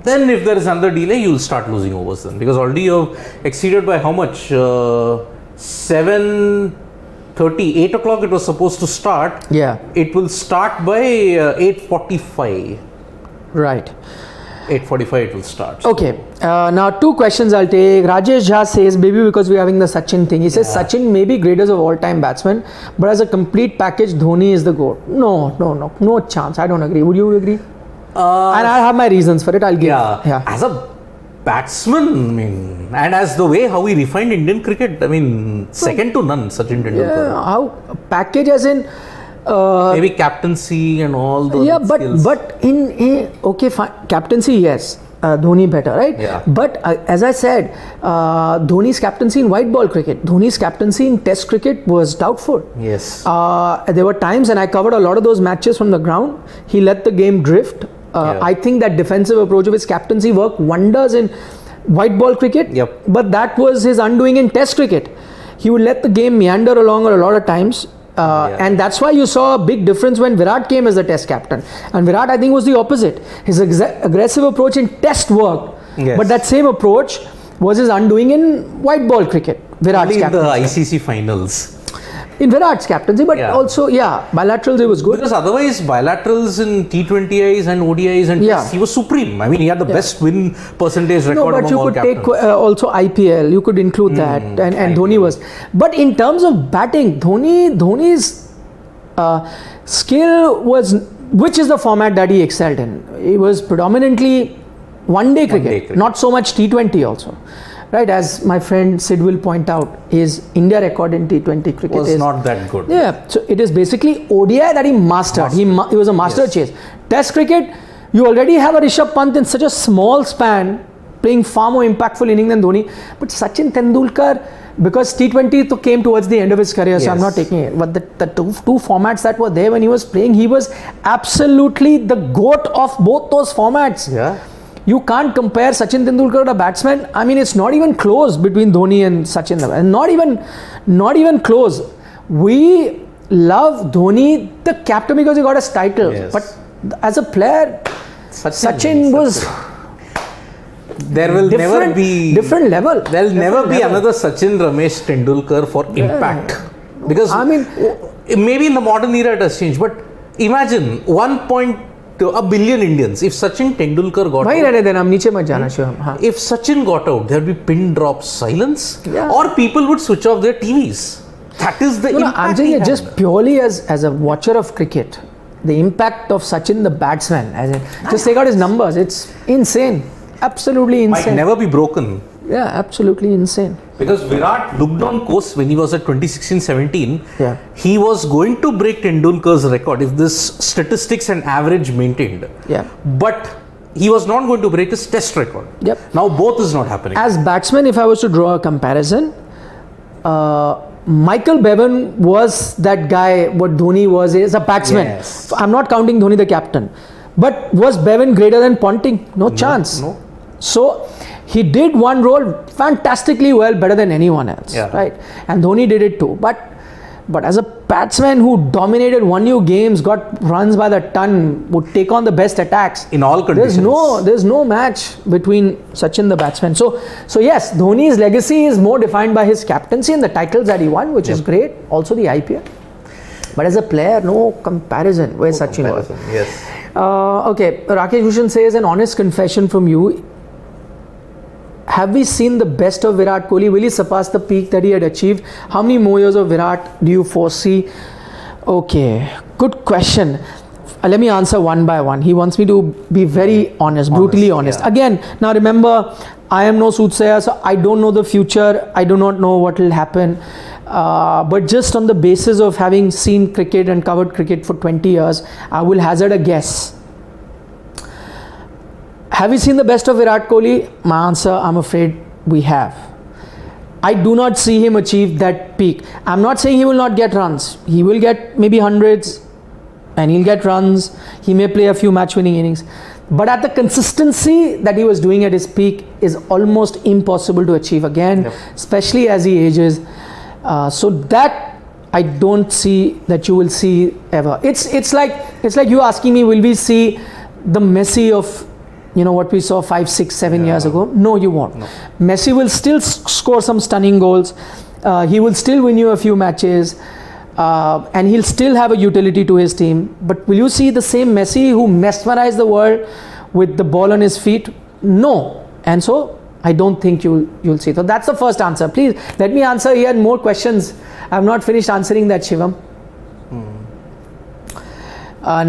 Speaker 2: Then if there is another delay, you'll start losing overs then. Because already you've exceeded by how much? 7:30, 8 o'clock it was supposed to start. It will start by 8:45.
Speaker 1: Right.
Speaker 2: 8:45 it will start.
Speaker 1: Okay. Now 2 questions I'll take. Rajesh Jha says, maybe because we're having the Sachin thing. He says Sachin may be greatest of all time batsman, but as a complete package, Dhoni is the GOAT. No chance. I don't agree. Would you agree? And I have my reasons for it. I'll give.
Speaker 2: As a batsman, I mean, and as the way how we refined Indian cricket, I mean, second to none, Sachin Tendulkar.
Speaker 1: How package as in
Speaker 2: maybe captaincy and all those skills.
Speaker 1: but in okay, fine. Captaincy, yes, Dhoni better, right? But as I said, Dhoni's captaincy in white ball cricket, Dhoni's captaincy in test cricket was doubtful. There were times, and I covered a lot of those matches from the ground, he let the game drift. I think that defensive approach of his captaincy worked wonders in white ball cricket, but that was his undoing in test cricket. He would let the game meander along a lot of times, and that's why you saw a big difference when Virat came as the test captain. And Virat, I think, was the opposite. His aggressive approach in test worked, but that same approach was his undoing in white ball cricket. Virat's captaincy.
Speaker 2: The ICC finals.
Speaker 1: In Virat's captaincy, but also, bilaterals it was good.
Speaker 2: Because otherwise, bilaterals in T20Is and ODIs and tests, he was supreme. I mean, he had the best win percentage record among all captains.
Speaker 1: No, but you could take also IPL, you could include that, and Dhoni was. But in terms of batting, Dhoni's skill was, which is the format that he excelled in. It was predominantly one-day cricket, not so much T20 also. Right, as my friend Sid will point out, his India record in T20 cricket
Speaker 2: was not that good.
Speaker 1: So it is basically ODI that he mastered. He was a master chase. Test cricket, you already have a Rishabh Pant in such a small span, playing far more impactful innings than Dhoni. But Sachin Tendulkar because T20 came towards the end of his career, so I'm not
Speaker 2: Yes.
Speaker 1: taking it. But the two formats that were there when he was playing, he was absolutely the GOAT of both those formats.
Speaker 2: Yeah.
Speaker 1: You can't compare Sachin Tendulkar to a batsman. I mean, it's not even close between Dhoni and Sachin. And not even close. We love Dhoni, the captain, because he got his title.
Speaker 2: Yes.
Speaker 1: But as a player, Sachin was
Speaker 2: there will never be
Speaker 1: different level.
Speaker 2: There'll never be another Sachin Ramesh Tendulkar for impact. Because
Speaker 1: I mean,
Speaker 2: maybe in the modern era it has changed, but imagine 1.2 billion Indians. If Sachin Tendulkar got
Speaker 1: वहीं
Speaker 2: out,
Speaker 1: रहने देना, हम नीचे मत जाना शिवम. हाँ.
Speaker 2: if Sachin got out, there'd be pin drop silence,
Speaker 1: Yeah.
Speaker 2: or people would switch off their TVs. That is the
Speaker 1: No,
Speaker 2: impact.
Speaker 1: I'm saying
Speaker 2: he
Speaker 1: it
Speaker 2: had.
Speaker 1: just purely as a watcher of cricket. The impact of Sachin, the batsman, as in, just take out his numbers. It's insane. Absolutely
Speaker 2: might
Speaker 1: insane.
Speaker 2: never be broken.
Speaker 1: Yeah, absolutely insane.
Speaker 2: Because Virat looked on course when he was at 2016-17.
Speaker 1: Yeah.
Speaker 2: He was going to break Tendulkar's record if this statistics and average maintained.
Speaker 1: Yeah.
Speaker 2: But he was not going to break his test record.
Speaker 1: Yep.
Speaker 2: Now both is not happening.
Speaker 1: As batsman, if I was to draw a comparison, Michael Bevan was that guy what Dhoni was as a batsman.
Speaker 2: Yes.
Speaker 1: I'm not counting Dhoni the captain. But was Bevan greater than Ponting? No chance.
Speaker 2: No.
Speaker 1: So he did one role fantastically well, better than anyone else.
Speaker 2: Yeah.
Speaker 1: Right? And Dhoni did it too. But as a batsman who dominated, won you games, got runs by the ton, would take on the best attacks.
Speaker 2: In all conditions.
Speaker 1: There's no match between Sachin the batsman. So yes, Dhoni's legacy is more defined by his captaincy and the titles that he won, which is great. Also the IPL. But as a player, no comparison where Sachin was.
Speaker 2: Yes.
Speaker 1: Okay, Rakesh Bhushan says, an honest confession from you. Have we seen the best of Virat Kohli? Will he surpass the peak that he had achieved? How many more years of Virat do you foresee? Okay, good question. Let me answer one by one. He wants me to be very honest, brutally honest.
Speaker 2: Yeah.
Speaker 1: Again, now remember, I am no soothsayer, so I don't know the future. I do not know what will happen. But just on the basis of having seen cricket and covered cricket for 20 years, I will hazard a guess. Have we seen the best of Virat Kohli? My answer, I'm afraid we have. I do not see him achieve that peak. I'm not saying he will not get runs. He will get maybe hundreds and he'll get runs. He may play a few match-winning innings. But at the consistency that he was doing at his peak is almost impossible to achieve again, especially as he ages. So that I don't see that you will see ever. It's like you asking me, will we see the Messi of what we saw 5, 6, 7 years ago? No, you won't. No. Messi will still score some stunning goals. He will still win you a few matches. And he'll still have a utility to his team. But will you see the same Messi who mesmerized the world with the ball on his feet? No. And so I don't think you'll see. So that's the first answer. Please let me answer here more questions. I have not finished answering that, Shivam.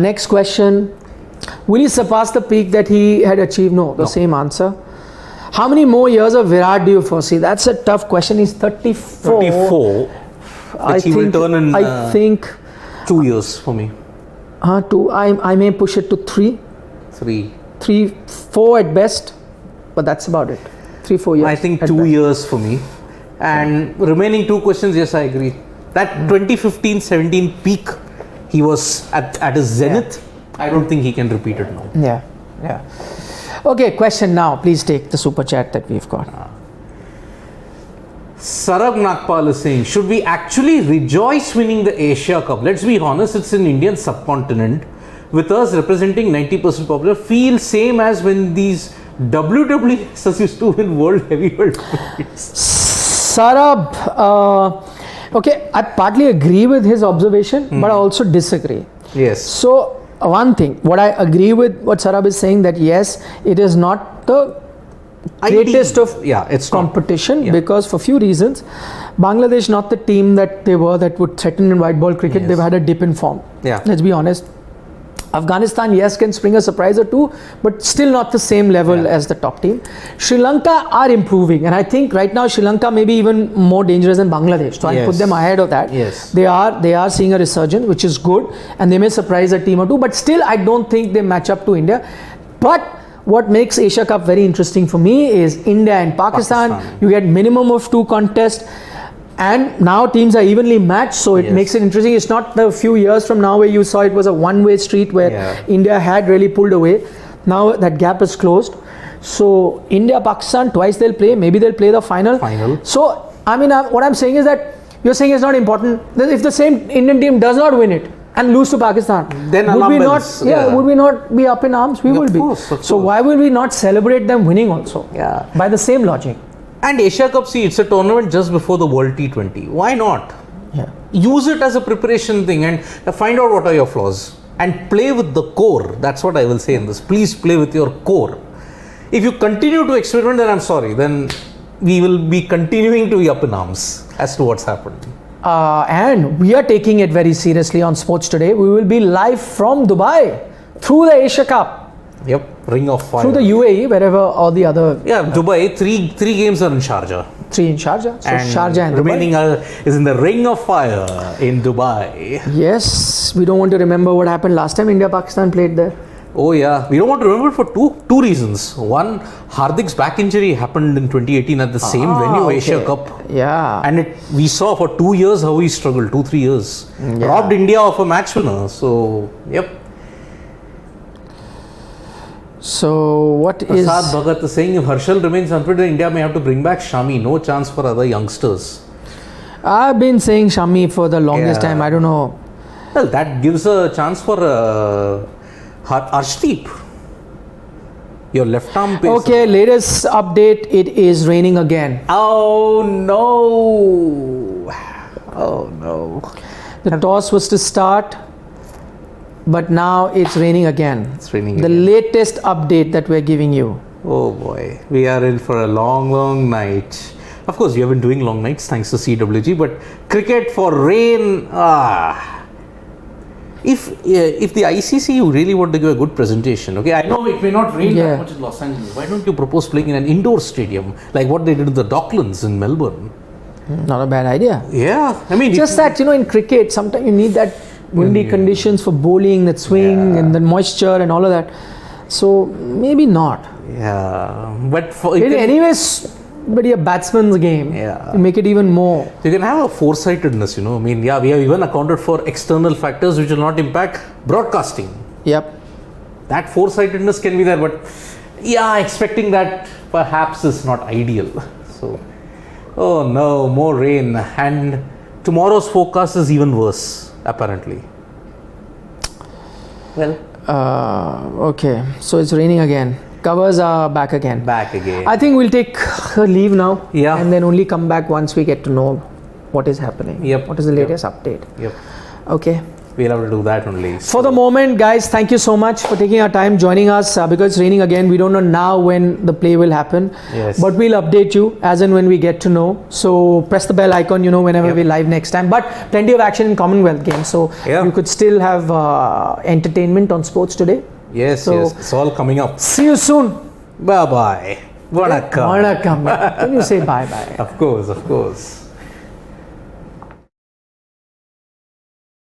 Speaker 1: Next question. Will he surpass the peak that he had achieved? No. Same answer. How many more years of Virat do you foresee? That's a tough question. He's 34.
Speaker 2: 34. He will turn in
Speaker 1: I think
Speaker 2: 2 years for me.
Speaker 1: 2. I may push it to 3. 3, 4 at best. But that's about it. 3, 4 years.
Speaker 2: I think 2 years for me. And remaining 2 questions, yes, I agree. That 2015-17 peak, he was at his zenith. I don't think he can repeat it now.
Speaker 1: Yeah. Okay, question now. Please take the super chat that we've got.
Speaker 2: Sarab Nagpal is saying, should we actually rejoice winning the Asia Cup? Let's be honest, it's an Indian subcontinent. With us representing 90% popular, feel same as when these WWE used to win world heavyweight fights.
Speaker 1: Sarab, okay, I partly agree with his observation, but I also disagree.
Speaker 2: Yes.
Speaker 1: So, one thing, what I agree with what Sarab is saying, that yes, it is not the greatest of
Speaker 2: it's
Speaker 1: competition because for few reasons. Bangladesh not the team that they were that would threaten in white ball cricket. They've had a dip in form. Let's be honest. Afghanistan, yes, can spring a surprise or two, but still not the same level as the top team. Sri Lanka are improving, and I think right now Sri Lanka may be even more dangerous than Bangladesh. So I put them ahead of that.
Speaker 2: Yes.
Speaker 1: They are seeing a resurgence, which is good, and they may surprise a team or two, but still I don't think they match up to India. But what makes Asia Cup very interesting for me is India and Pakistan. You get minimum of 2 contests. And now teams are evenly matched, so it makes it interesting. It's not the few years from now where you saw it was a one-way street where India had really pulled away. Now that gap is closed. So India, Pakistan, twice they'll play. Maybe they'll play the final. So I mean, what I'm saying is that you're saying it's not important. If the same Indian team does not win it and lose to Pakistan,
Speaker 2: then
Speaker 1: would we not? Would we not be up in arms? We will be. So why will we not celebrate them winning also?
Speaker 2: Yeah.
Speaker 1: By the same logic.
Speaker 2: And Asia Cup, see, it's a tournament just before the World T20. Why not?
Speaker 1: Yeah.
Speaker 2: Use it as a preparation thing and find out what are your flaws and play with the core. That's what I will say in this. Please play with your core. If you continue to experiment, then I'm sorry. Then we will be continuing to be up in arms as to what's happened.
Speaker 1: And we are taking it very seriously on Sports Today. We will be live from Dubai through the Asia Cup.
Speaker 2: Yep, Ring of Fire.
Speaker 1: Through the UAE, wherever all the other...
Speaker 2: Yeah, Dubai, three games are in Sharjah.
Speaker 1: 3 in Sharjah. So
Speaker 2: and
Speaker 1: Sharjah and
Speaker 2: remaining
Speaker 1: Dubai.
Speaker 2: Is in the Ring of Fire in Dubai.
Speaker 1: Yes, we don't want to remember what happened last time India-Pakistan played there.
Speaker 2: Oh yeah, we don't want to remember it for two reasons. One, Hardik's back injury happened in 2018 at the same venue, Asia Cup.
Speaker 1: Yeah.
Speaker 2: And we saw for 2 years how he struggled, 2-3 years. Yeah. Robbed India of a match winner. So, yep.
Speaker 1: So, what is...
Speaker 2: Prasad Bhagat is saying if Harshal remains unfit, then India may have to bring back Shami. No chance for other youngsters.
Speaker 1: I've been saying Shami for the longest time. I don't know.
Speaker 2: Well, that gives a chance for Arshdeep. Your left arm pacer.
Speaker 1: Okay, latest update. It is raining again.
Speaker 2: Oh no. Oh no.
Speaker 1: The toss was to start, but now it's raining again.
Speaker 2: It's raining
Speaker 1: the
Speaker 2: again.
Speaker 1: Latest update that we're giving you.
Speaker 2: Oh boy. We are in for a long night. Of course, we have been doing long nights thanks to CWG, but cricket for rain. If the ICC you really want to give a good presentation, okay, I know it may not rain that much in Los Angeles. Why don't you propose playing in an indoor stadium like what they did in the Docklands in Melbourne?
Speaker 1: Not a bad idea.
Speaker 2: Yeah, I mean,
Speaker 1: just that in cricket, sometimes you need that windy conditions for bowling, that swing, and the moisture and all of that. So maybe not.
Speaker 2: Yeah, but for
Speaker 1: anyways. But a batsman's game.
Speaker 2: Yeah.
Speaker 1: You make it even more.
Speaker 2: You can have a foresightedness, I mean, we have even accounted for external factors which will not impact broadcasting.
Speaker 1: Yep.
Speaker 2: That foresightedness can be there, but expecting that perhaps is not ideal. So, oh no, more rain. And tomorrow's forecast is even worse, apparently. Well.
Speaker 1: Okay. So it's raining again. Covers are back again. I think we'll take a leave now.
Speaker 2: Yeah.
Speaker 1: And then only come back once we get to know what is happening.
Speaker 2: Yep.
Speaker 1: What is the latest update.
Speaker 2: Yep.
Speaker 1: Okay.
Speaker 2: We'll have to do that only.
Speaker 1: For the moment, guys, thank you so much for taking our time joining us because it's raining again. We don't know now when the play will happen.
Speaker 2: Yes.
Speaker 1: But we'll update you as and when we get to know. So press the bell icon, whenever we're live next time. But plenty of action in Commonwealth Games. So you could still have entertainment on Sports Today.
Speaker 2: Yes, it's all coming up.
Speaker 1: See you soon.
Speaker 2: Bye-bye. Vanakkam.
Speaker 1: Can you say bye-bye?
Speaker 2: Of course.